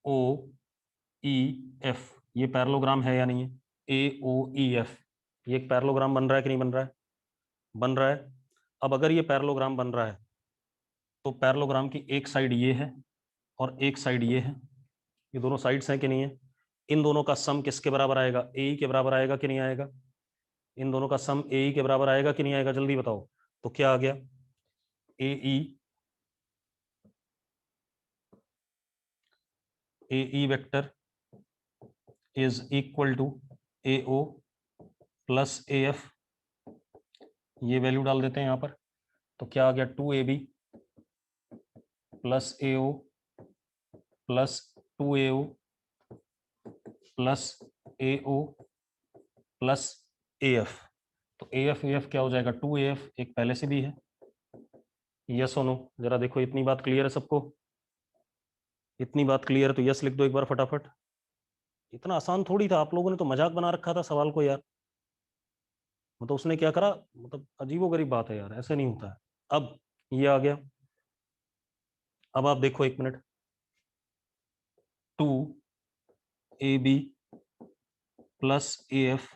O E F, ये पैरेललोग्राम है या नहीं है? ए ओ ई एफ, ये एक पैरेललोग्राम बन रहा है कि नहीं बन रहा है? बन रहा है। अब अगर ये पैरेललोग्राम बन रहा है तो पैरेललोग्राम की एक साइड ये है और एक साइड ये है, ये दोनों साइड्स हैं कि नहीं है? इन दोनों का सम किसके बराबर आएगा? ए ई के बराबर आएगा कि नहीं आएगा? इन दोनों का सम ए ई के बराबर आएगा कि नहीं आएगा? जल्दी बताओ। तो क्या आ गया? A E vector is equal to A O plus A F, ये वैल्यू डाल देते हैं यहां पर। तो क्या आ गया? 2ab plus A O plus 2ao plus A O plus A F. तो ए एफ क्या हो जाएगा? 2af, एक पहले से भी है। यस और नो? जरा देखो, इतनी बात क्लियर है सबको? इतनी बात क्लियर है तो यस लिख दो एक बार फटाफट। इतना आसान थोड़ी था, आप लोगों ने तो मजाक बना रखा था सवाल को यार। मतलब उसने क्या करा, मतलब अजीबोगरीब बात है यार, ऐसे नहीं होता है। अब ये आ गया। अब आप देखो एक minute, 2ab plus A F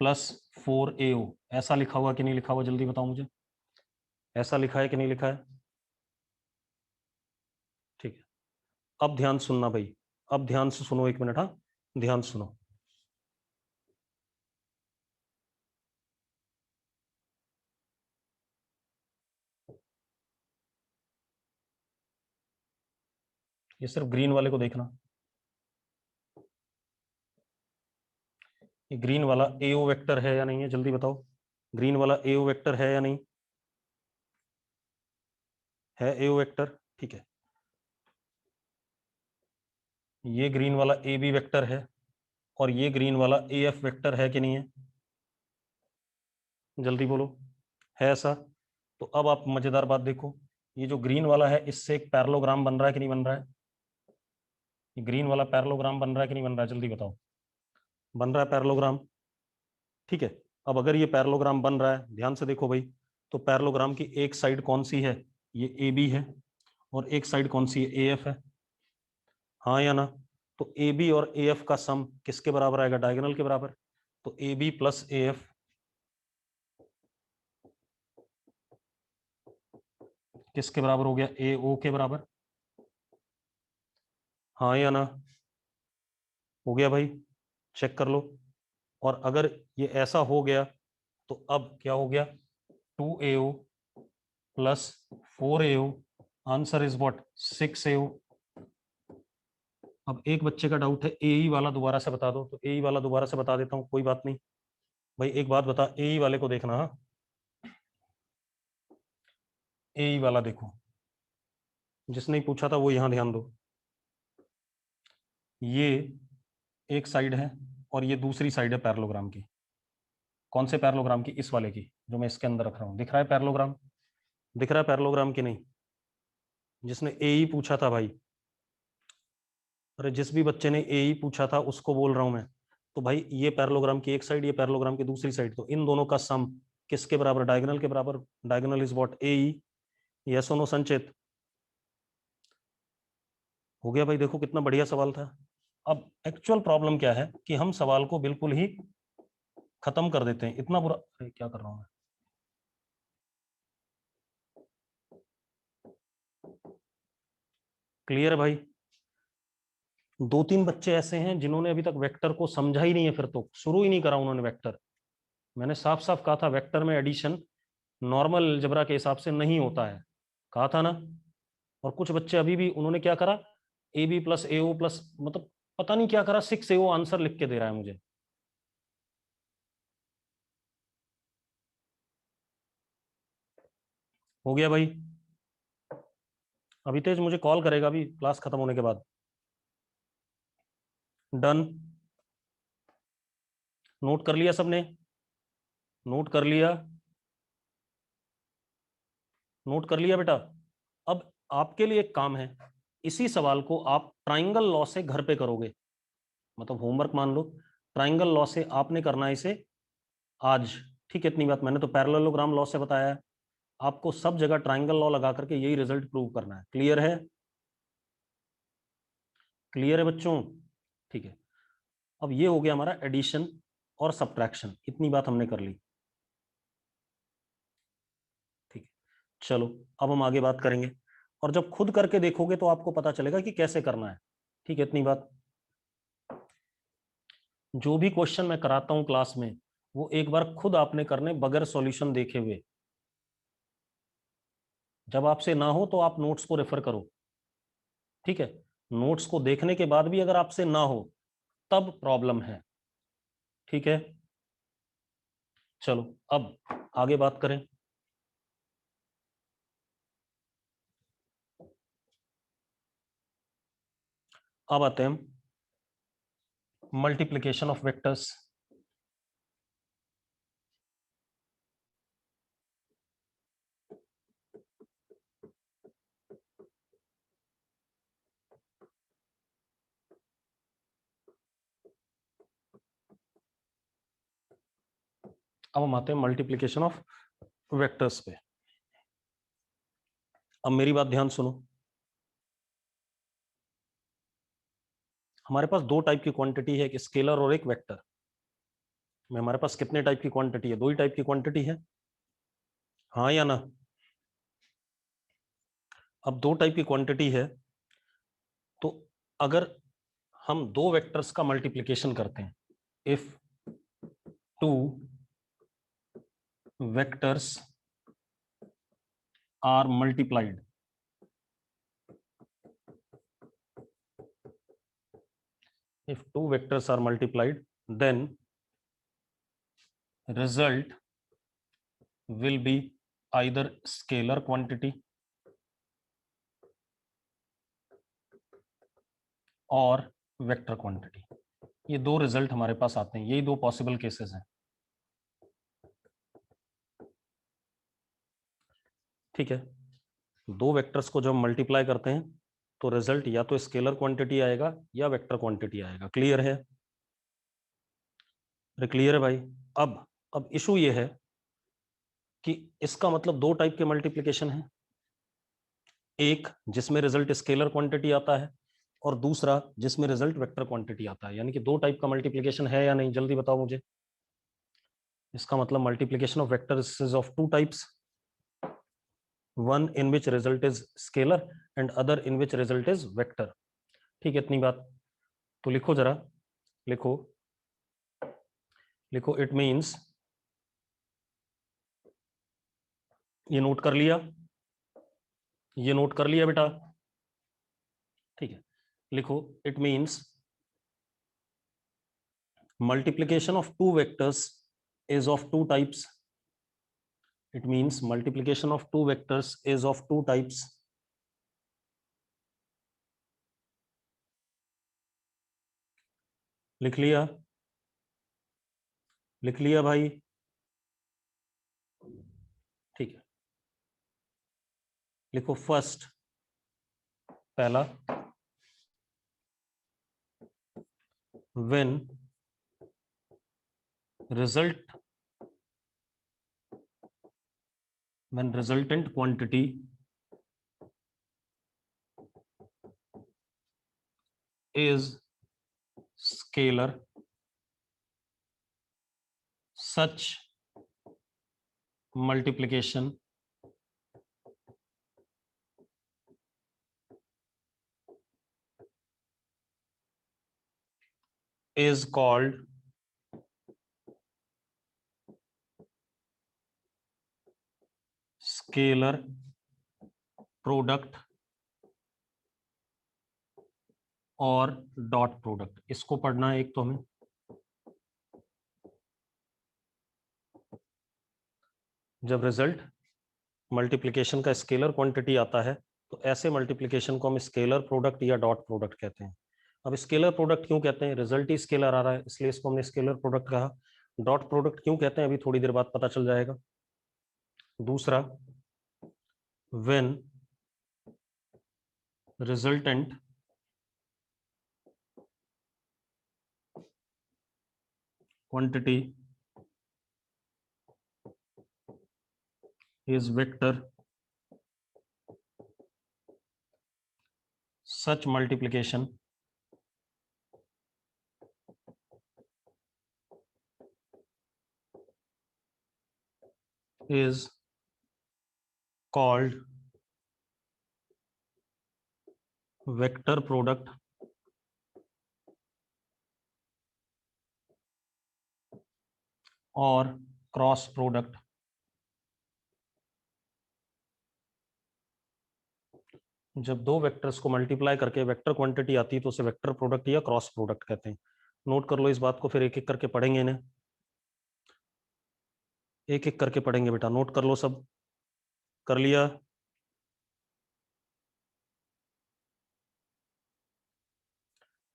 plus 4ao, ऐसा लिखा हुआ कि नहीं लिखा हुआ? जल्दी बताओ मुझे, ऐसा लिखा है कि नहीं लिखा है? ठीक है। अब ध्यान सुनना भाई, अब ध्यान से सुनो एक मिनट, हाँ ध्यान सुनो। ये सिर्फ ग्रीन वाले को देखना, ये ग्रीन वाला एओ वेक्टर है या नहीं है? जल्दी बताओ, ग्रीन वाला एओ वेक्टर है या नहीं है? एओ वेक्टर, ठीक है। ये ग्रीन वाला ए बी वेक्टर है और ये ग्रीन वाला ए एफ वेक्टर है कि नहीं है? जल्दी बोलो, है ऐसा? तो अब आप मजेदार बात देखो, ये जो ग्रीन वाला है इससे एक पैरेललोग्राम बन रहा है कि नहीं बन रहा है? ये ग्रीन वाला पैरेललोग्राम बन रहा है कि नहीं बन रहा है? जल्दी बताओ। बन रहा है पैरेललोग्राम, ठीक है। अब अगर ये पैरेललोग्राम बन रहा है, ध्यान से देखो भाई, तो पैरेललोग्राम की एक साइड कौन सी है? ये ए बी है, और एक साइड कौन सी है? ए एफ है, हाँ या ना? तो ए बी और ए एफ का सम किसके बराबर आएगा? डायगोनल के बराबर। तो A B plus A F किसके बराबर हो गया? ए ओ के बराबर, हाँ या ना? हो गया भाई, चेक कर लो। और अगर ये ऐसा हो गया तो अब क्या हो गया? 2ao plus 4ao, answer is what? 6ao। अब एक बच्चे का डाउट है, ए वाला दोबारा से बता दो। तो ए वाला दोबारा से बता देता हूँ, कोई बात नहीं। भाई एक बात बता, ए वाले को देखना, हाँ ए वाला देखो, जिसने पूछा था वो यहाँ ध्यान दो। ये एक साइड है और ये दूसरी साइड है पैरेललोग्राम की। कौन से पैरेललोग्राम की? इस वाले की, जो मैं इसके अंदर रख रहा हूँ। दिख रहा है पैरेललोग्राम? दिख रहा है पैरेललोग्राम की नहीं? जिसने ए ही पूछा था भाई, अरे जिस भी बच्चे ने ए ही पूछा था उसको बोल रहा हूं मैं। तो भाई ये पैरेललोग्राम की एक साइड, ये पैरेललोग्राम की दूसरी साइड, तो इन दोनों का सम किसके बराबर? डायगोनल के बराबर। Diagonal is what? A E. Yes और नो संचित? हो गया भाई, देखो कितना बढ़िया सवाल था। अब एक्चुअल प्रॉब्लम क्या है कि हम सवाल को बिल्कुल ही खत्म कर देते हैं, इतना बुरा। अरे क्या कर रहा हूं मैं? क्लियर है भाई? दो तीन बच्चे ऐसे हैं जिन्होंने अभी तक वेक्टर को समझा ही नहीं है, फिर तो शुरू ही नहीं करा उन्होंने वेक्टर। मैंने साफ साफ कहा था वेक्टर में एडिशन नॉर्मल अलजेब्रा के हिसाब से नहीं होता है, कहा था ना। और कुछ बच्चे अभी भी, उन्होंने क्या करा, A B plus A O plus, मतलब पता नहीं क्या करा, 6ao आंसर लिख के दे रहा है मुझे। हो गया भाई? अभी तेज मुझे कॉल करेगा अभी क्लास खत्म होने के बाद। डन, नोट कर लिया सबने? नोट कर लिया? नोट कर लिया बेटा? अब आपके लिए एक काम है, इसी सवाल को आप ट्राइंगल लॉ से घर पे करोगे, मतलब होमवर्क मान लो, ट्राइंगल लॉ से आपने करना है इसे आज। ठीक है, इतनी बात मैंने तो पैरेललोग्राम लॉ से बताया है, आपको सब जगह ट्राइंगल लॉ लगा करके यही रिजल्ट प्रूव करना है। क्लियर है? क्लियर है बच्चों? ठीक है, अब ये हो गया हमारा एडिशन और सब्ट्रैक्शन, इतनी बात हमने कर ली। ठीक है, चलो अब हम आगे बात करेंगे, और जब खुद करके देखोगे तो आपको पता चलेगा कि कैसे करना है। ठीक है, इतनी बात। जो भी क्वेश्चन मैं कराता हूं क्लास में, वो एक बार खुद आपने करने बगैर सॉल्यूशन देखे हुए। जब आपसे ना हो तो आप नोट्स को रेफर करो, ठीक है? नोट्स को देखने के बाद भी अगर आपसे ना हो तब प्रॉब्लम है। ठीक है, चलो अब आगे बात करें। अब आते हैं हम मल्टीप्लिकेशन ऑफ वेक्टर्स। अब हम आते हैं मल्टीप्लिकेशन ऑफ वेक्टर्स पे। अब मेरी बात ध्यान सुनो, हमारे पास दो टाइप की क्वांटिटी है, एक स्केलर और एक वेक्टर। में हमारे पास कितने टाइप की क्वांटिटी है? दो ही टाइप की क्वांटिटी है, हाँ या ना? अब दो टाइप की क्वांटिटी है, तो अगर हम दो वेक्टर्स का मल्टीप्लिकेशन करते हैं, if two vectors are multiplied, if two vectors are multiplied, then result will be either scalar quantity और वेक्टर क्वांटिटी। ये दो रिजल्ट हमारे पास आते हैं, यही दो पॉसिबल केसेस हैं। ठीक है, दो वेक्टर्स को जब मल्टीप्लाई करते हैं तो रिजल्ट या तो स्केलर क्वांटिटी आएगा या वेक्टर क्वांटिटी आएगा। क्लियर है? अरे क्लियर है भाई? अब इशू ये है कि इसका मतलब दो टाइप के मल्टीप्लिकेशन है, एक जिसमें रिजल्ट स्केलर क्वांटिटी आता है और दूसरा जिसमें रिजल्ट वेक्टर क्वांटिटी आता है। यानी कि दो टाइप का मल्टीप्लिकेशन है या नहीं, जल्दी बताओ मुझे। इसका मतलब multiplication of vectors is of two types, one in which result is scalar and other in which result is vector. ठीक है, इतनी बात। तो लिखो जरा, लिखो, लिखो, इट मीन्स, ये नोट कर लिया? ये नोट कर लिया बेटा? ठीक है, लिखो, it means multiplication of two vectors is of two types. It means multiplication of two vectors is of two types. लिख लिया? लिख लिया भाई? ठीक है, लिखो फर्स्ट, पहला, when result, when resultant quantity is scalar, such multiplication is called scalar product और डॉट प्रोडक्ट। इसको पढ़ना है एक तो हमें, जब रिजल्ट मल्टीप्लिकेशन का स्केलर क्वांटिटी आता है तो ऐसे मल्टीप्लिकेशन को हम स्केलर प्रोडक्ट या डॉट प्रोडक्ट कहते हैं। अब स्केलर प्रोडक्ट क्यों कहते हैं? रिजल्ट ही स्केलर आ रहा है, इसलिए इसको हमने स्केलर प्रोडक्ट कहा। डॉट प्रोडक्ट क्यों कहते हैं, अभी थोड़ी देर बाद पता चल जाएगा। दूसरा, when resultant quantity is vector, such multiplication is called vector product और क्रॉस प्रोडक्ट। जब दो वेक्टर्स को मल्टीप्लाई करके वेक्टर क्वांटिटी आती है तो उसे वेक्टर प्रोडक्ट या क्रॉस प्रोडक्ट कहते हैं। नोट कर लो इस बात को, फिर एक एक करके पढ़ेंगे इन्हें, एक एक करके पढ़ेंगे बेटा। नोट कर लो, सब कर लिया?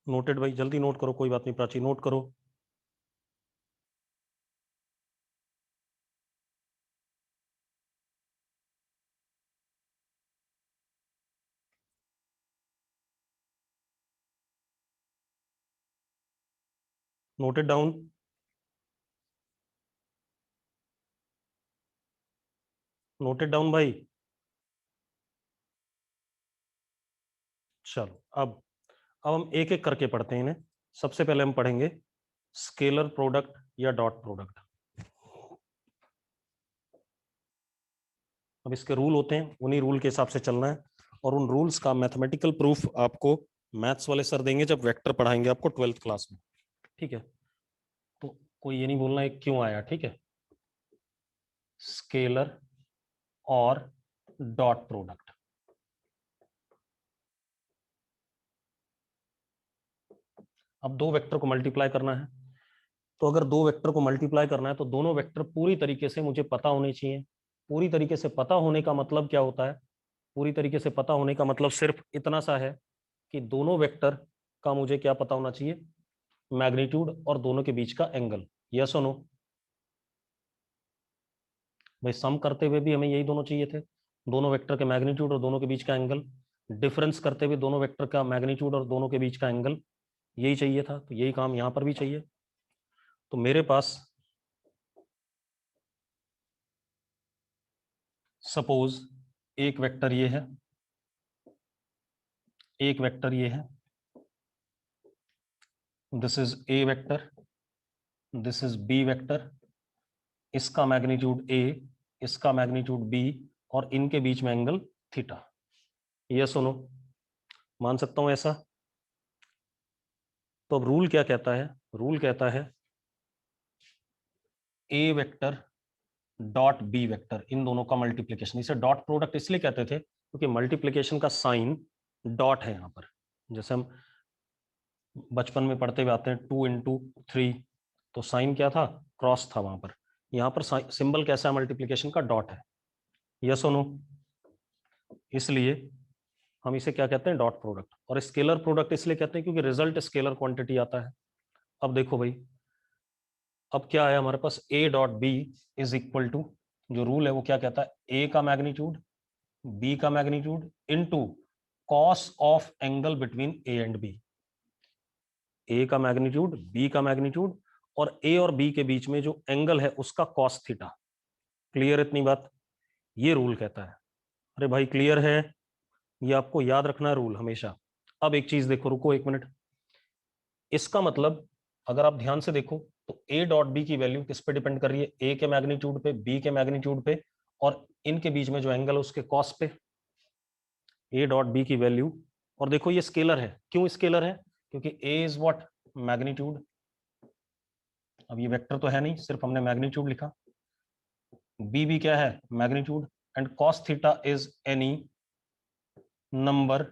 नोटेड भाई, जल्दी नोट करो, कोई बात नहीं प्राची, नोट करो। Noted down. नोटेड डाउन भाई। चलो अब हम एक एक करके पढ़ते हैं इन्हें। सबसे पहले हम पढ़ेंगे स्केलर प्रोडक्ट या डॉट प्रोडक्ट। अब इसके रूल होते हैं, उन्हीं रूल के हिसाब से चलना है, और उन रूल्स का मैथमेटिकल प्रूफ आपको मैथ्स वाले सर देंगे जब वेक्टर पढ़ाएंगे आपको 12th क्लास में। ठीक है, तो कोई ये नहीं बोलना है क्यों आया, ठीक है। स्केलर और डॉट प्रोडक्ट। अब दो वेक्टर को मल्टीप्लाई करना है, तो अगर दो वेक्टर को मल्टीप्लाई करना है तो दोनों वेक्टर पूरी तरीके से मुझे पता होने चाहिए। पूरी तरीके से पता होने का मतलब क्या होता है? पूरी तरीके से पता होने का मतलब सिर्फ इतना सा है कि दोनों वेक्टर का मुझे क्या पता होना चाहिए? मैग्नीट्यूड और दोनों के बीच का एंगल। यस और नो? भाई सम करते हुए भी हमें यही दोनों चाहिए थे, दोनों वेक्टर के मैग्नीट्यूड और दोनों के बीच का एंगल। डिफरेंस करते हुए दोनों वेक्टर का मैग्नीट्यूड और दोनों के बीच का एंगल, यही चाहिए था। तो यही काम यहां पर भी चाहिए। तो मेरे पास सपोज एक वेक्टर ये है, एक वेक्टर ये है, this is A vector, this is B vector, इसका मैग्नीट्यूड ए, इसका मैग्नीट्यूड बी, और इनके बीच में एंगल थीटा। ये सुनो, मान सकता हूं ऐसा? तो अब रूल क्या कहता है? रूल कहता है A vector dot B vector, इन दोनों का मल्टीप्लीकेशन। इसे डॉट प्रोडक्ट इसलिए कहते थे क्योंकि मल्टीप्लीकेशन का साइन डॉट है यहां पर। जैसे हम बचपन में पढ़ते हुए आते हैं 2 × 3, तो साइन क्या था? क्रॉस था वहां पर। यहां पर सिंबल कैसा है मल्टीप्लीकेशन का? डॉट है। यस और नो? इसलिए हम इसे क्या कहते हैं? Dot product. और स्केलर प्रोडक्ट इसलिए कहते हैं क्योंकि रिजल्ट स्केलर क्वांटिटी आता है। अब देखो भाई, अब क्या है हमारे पास? A dot B is equal to, जो रूल है वो क्या कहता है? ए का मैग्नीट्यूड, बी का magnitude into cos of angle between A and B. A का मैग्नीट्यूड, बी का मैग्नीट्यूड, और ए और बी के बीच में जो एंगल है उसका कॉस थीटा। क्लियर इतनी बात? ये रूल कहता है। अरे भाई क्लियर है? ये आपको याद रखना है रूल हमेशा। अब एक चीज देखो, रुको एक मिनट। इसका मतलब अगर आप ध्यान से देखो तो ए डॉट बी की वैल्यू किस पे डिपेंड कर रही है? ए के मैग्नीट्यूड पे, बी के मैग्नीट्यूड पे, और इनके बीच में जो एंगल है उसके कॉस पे। ए डॉट बी की वैल्यू, और देखो ये स्केलर है। क्यों स्केलर है? क्योंकि ए इज व्हाट? मैग्नीट्यूड। अब ये वेक्टर तो है नहीं, सिर्फ हमने मैग्नीट्यूड लिखा। बी भी क्या है? Magnitude. And cos theta is any number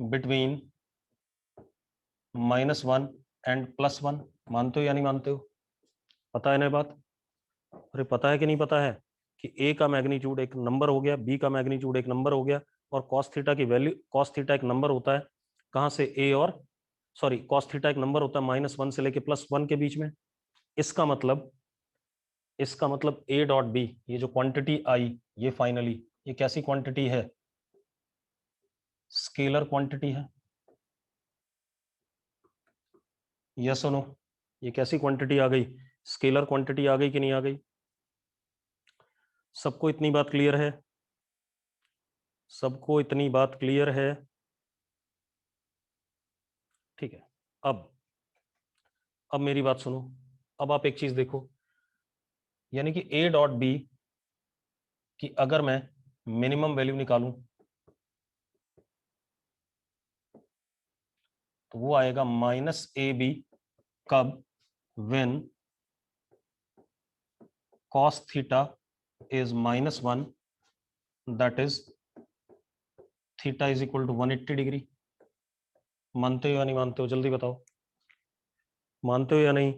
between -1 and +1। मानते हो या नहीं मानते हो? पता है ना बात? अरे पता है कि नहीं पता है? कि ए का मैग्नीट्यूड एक नंबर हो गया, बी का मैग्नीट्यूड एक नंबर हो गया, और कॉस थीटा की वैल्यू, कॉस थीटा एक नंबर होता है कहाँ से, ए और सॉरी कॉस थीटा एक नंबर होता है -1 से लेके +1 के बीच में। इसका मतलब ए डॉट बी, ये जो क्वांटिटी आई, ये फाइनली ये कैसी क्वांटिटी है, स्केलर क्वांटिटी है। यस और नो, ये कैसी क्वांटिटी आ गई, स्केलर क्वांटिटी आ गई कि नहीं आ गई? सबको इतनी बात क्लियर है? सबको इतनी बात क्लियर है? ठीक है। अब मेरी बात सुनो। अब आप एक चीज देखो, यानी कि ए डॉट बी की अगर मैं मिनिमम वैल्यू निकालूं तो वो आएगा -AB, कब, when cos theta is -1, that is theta is equal to 180 degree. मानते हो या नहीं मानते हो, जल्दी बताओ, मानते हो या नहीं?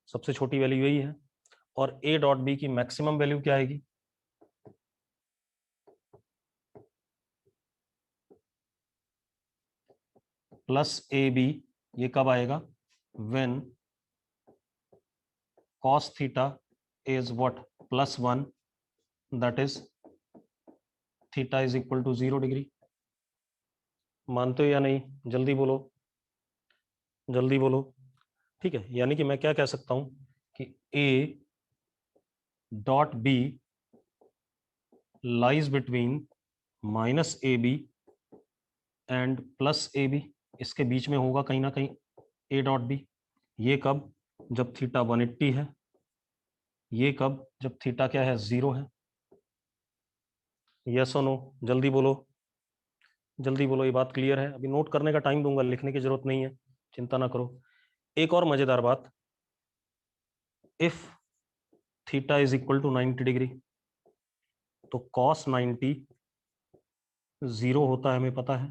सबसे छोटी वैल्यू यही है। और ए डॉट बी की मैक्सिमम वैल्यू क्या आएगी? +AB, ये कब आएगा, when cos theta is what, +1, that is theta is equal to 0 degree. मानते हो या नहीं, जल्दी बोलो, जल्दी बोलो। ठीक है, यानी कि मैं क्या कह सकता हूं कि A dot B lies between -AB and +AB, इसके बीच में होगा कहीं ना कहीं A डॉट बी। ये कब, जब थीटा 180 है। ये कब, जब थीटा क्या है, 0 है। यस और नो, जल्दी बोलो, जल्दी बोलो। ये बात क्लियर है? अभी नोट करने का टाइम दूंगा, लिखने की जरूरत नहीं है, चिंता ना करो। एक और मजेदार बात, if theta is equal to 90 degree तो कॉस 90 0 होता है, हमें पता है।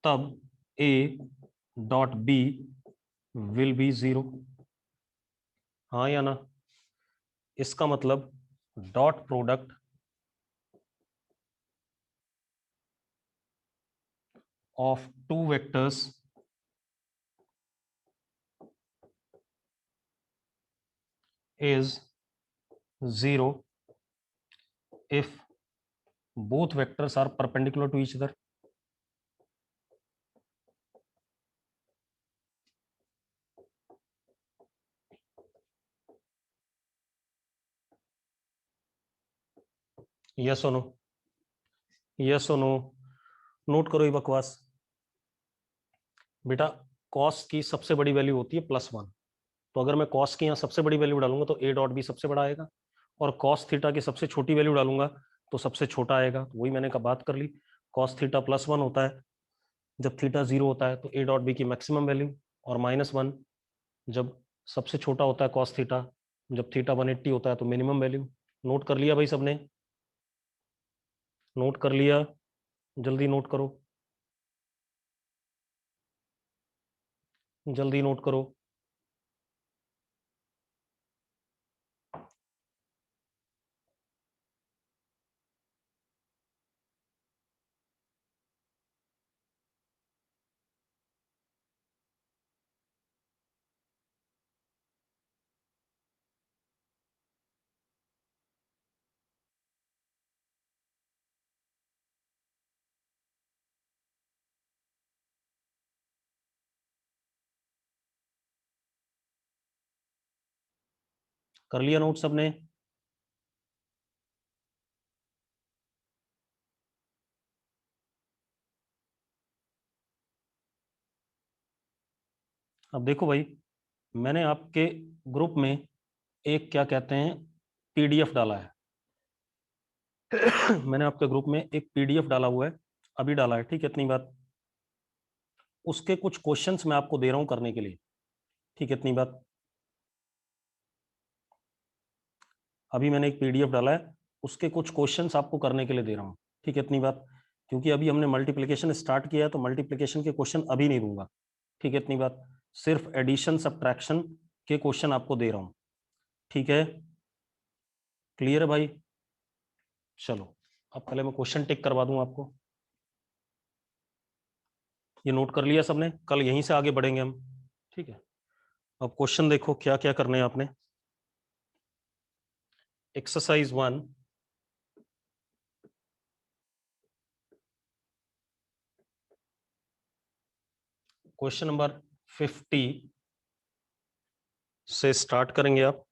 तब A dot B will be 0, हाँ या ना? इसका मतलब dot product of two vectors is 0 if both vectors are perpendicular to each other। Yes और नो, यस और नो, नोट करो ये बकवास। बेटा कॉस की सबसे बड़ी वैल्यू होती है +1, तो अगर मैं कॉस की यहाँ सबसे बड़ी वैल्यू डालूंगा तो ए डॉट बी सबसे बड़ा आएगा, और कॉस थीटा की सबसे छोटी वैल्यू डालूंगा तो सबसे छोटा आएगा। तो वही मैंने कहा, बात कर ली, कॉस थीटा +1 होता है जब थीटा 0 होता है, तो ए डॉट बी की मैक्सिमम वैल्यू, और -1 जब सबसे छोटा होता है कॉस थीटा, जब थीटा 180 होता है तो मिनिमम वैल्यू। नोट कर लिया भाई सबने? नोट कर लिया? जल्दी नोट करो, जल्दी नोट करो। कर लिया नोट सबने? अब देखो भाई, मैंने आपके ग्रुप में एक क्या कहते हैं पीडीएफ डाला है। मैंने आपके ग्रुप में एक पीडीएफ डाला हुआ है, अभी डाला है, ठीक है, इतनी बात। उसके कुछ क्वेश्चंस मैं आपको दे रहा हूं करने के लिए, ठीक है, इतनी बात। अभी मैंने एक पीडीएफ डाला है, उसके कुछ क्वेश्चंस आपको करने के लिए दे रहा हूं, ठीक है, इतनी बात। क्योंकि अभी हमने मल्टीप्लिकेशन स्टार्ट किया है तो मल्टीप्लिकेशन के क्वेश्चन अभी नहीं दूंगा, ठीक है, इतनी बात। सिर्फ एडिशन सब्ट्रैक्शन के क्वेश्चन आपको दे रहा हूं, ठीक है। क्लियर है भाई? चलो अब पहले मैं क्वेश्चन टिक करवा दूं आपको। ये नोट कर लिया सबने? कल यहीं से आगे बढ़ेंगे हम, ठीक है? अब क्वेश्चन देखो क्या क्या करने हैं आपने। एक्सरसाइज 1, क्वेश्चन नंबर 50 से स्टार्ट करेंगे आप।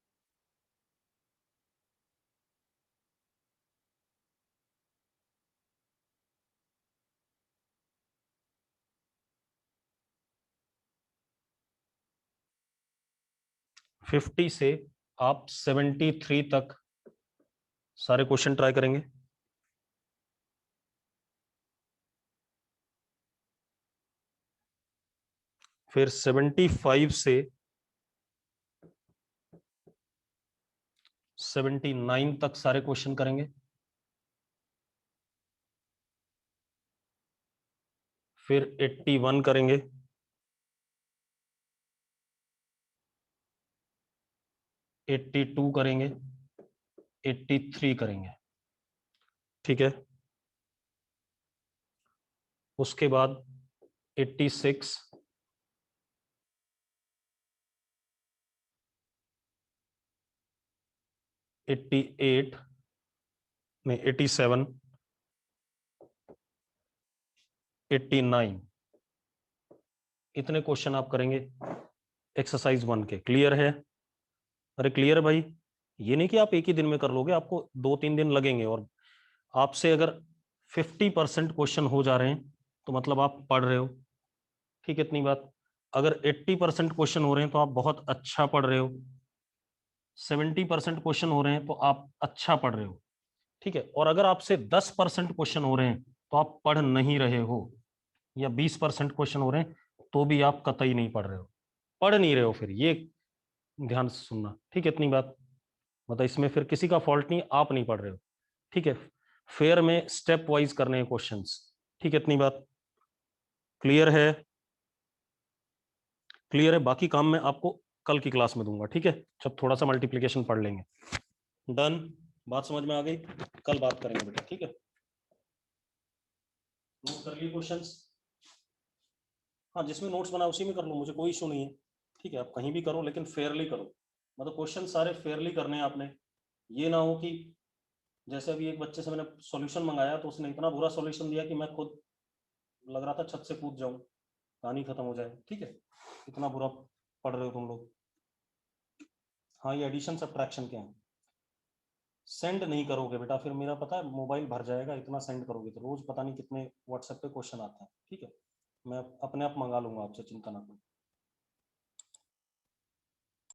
फिफ्टी से आप 73 तक सारे क्वेश्चन ट्राई करेंगे। फिर 75 से 79 तक सारे क्वेश्चन करेंगे। फिर 81 करेंगे। 82 करेंगे। 83 करेंगे, ठीक है? उसके बाद 86, 88 में 87, 89, इतने क्वेश्चन आप करेंगे एक्सरसाइज 1 के। क्लियर है? अरे क्लियर है भाई? ये नहीं कि आप एक ही दिन में कर लोगे, आपको 2-3 दिन लगेंगे। और आपसे अगर 50% क्वेश्चन हो जा रहे हैं तो मतलब आप पढ़ रहे हो, ठीक है? इतनी बात। अगर 80% क्वेश्चन हो रहे हैं तो आप बहुत अच्छा पढ़ रहे हो। 70% क्वेश्चन हो रहे हैं तो आप अच्छा पढ़ रहे हो, ठीक है? और अगर आपसे 10% क्वेश्चन हो रहे हैं तो आप पढ़ नहीं रहे हो, या 20% क्वेश्चन हो रहे हैं तो भी आप कतई नहीं पढ़ रहे हो, पढ़ नहीं रहे हो। फिर ये ध्यान से सुनना, ठीक है? इतनी बात। मतलब इसमें फिर किसी का फॉल्ट नहीं, आप नहीं पढ़ रहे हो, ठीक है? फेयर में स्टेप वाइज करने हैं क्वेश्चंस, ठीक है? इतनी बात क्लियर है? क्लियर है? बाकी काम मैं आपको कल की क्लास में दूंगा, ठीक है? जब थोड़ा सा मल्टीप्लिकेशन पढ़ लेंगे। डन? बात समझ में आ गई? कल बात करेंगे बेटा, ठीक है? नोट कर लिए क्वेश्चंस? हाँ, जिसमें नोट्स बना उसी में कर लो, मुझे कोई इशू नहीं है, ठीक है? आप कहीं भी करो लेकिन फेयरली करो। मतलब क्वेश्चन सारे फेयरली करने हैं आपने। ये ना हो कि जैसे अभी एक बच्चे से मैंने सॉल्यूशन मंगाया तो उसने इतना बुरा सॉल्यूशन दिया कि मैं खुद लग रहा था छत से कूद जाऊं, कहानी खत्म हो जाए, ठीक है? इतना बुरा पढ़ रहे हो तुम लोग। हाँ, ये एडिशन सब्ट्रैक्शन के हैं। सेंड नहीं करोगे बेटा फिर मेरा पता है मोबाइल भर जाएगा, इतना सेंड करोगे तो रोज पता नहीं कितने व्हाट्सएप पे क्वेश्चन आते हैं, ठीक है? मैं अपने आप मंगा लूंगा आपसे, चिंता ना करो।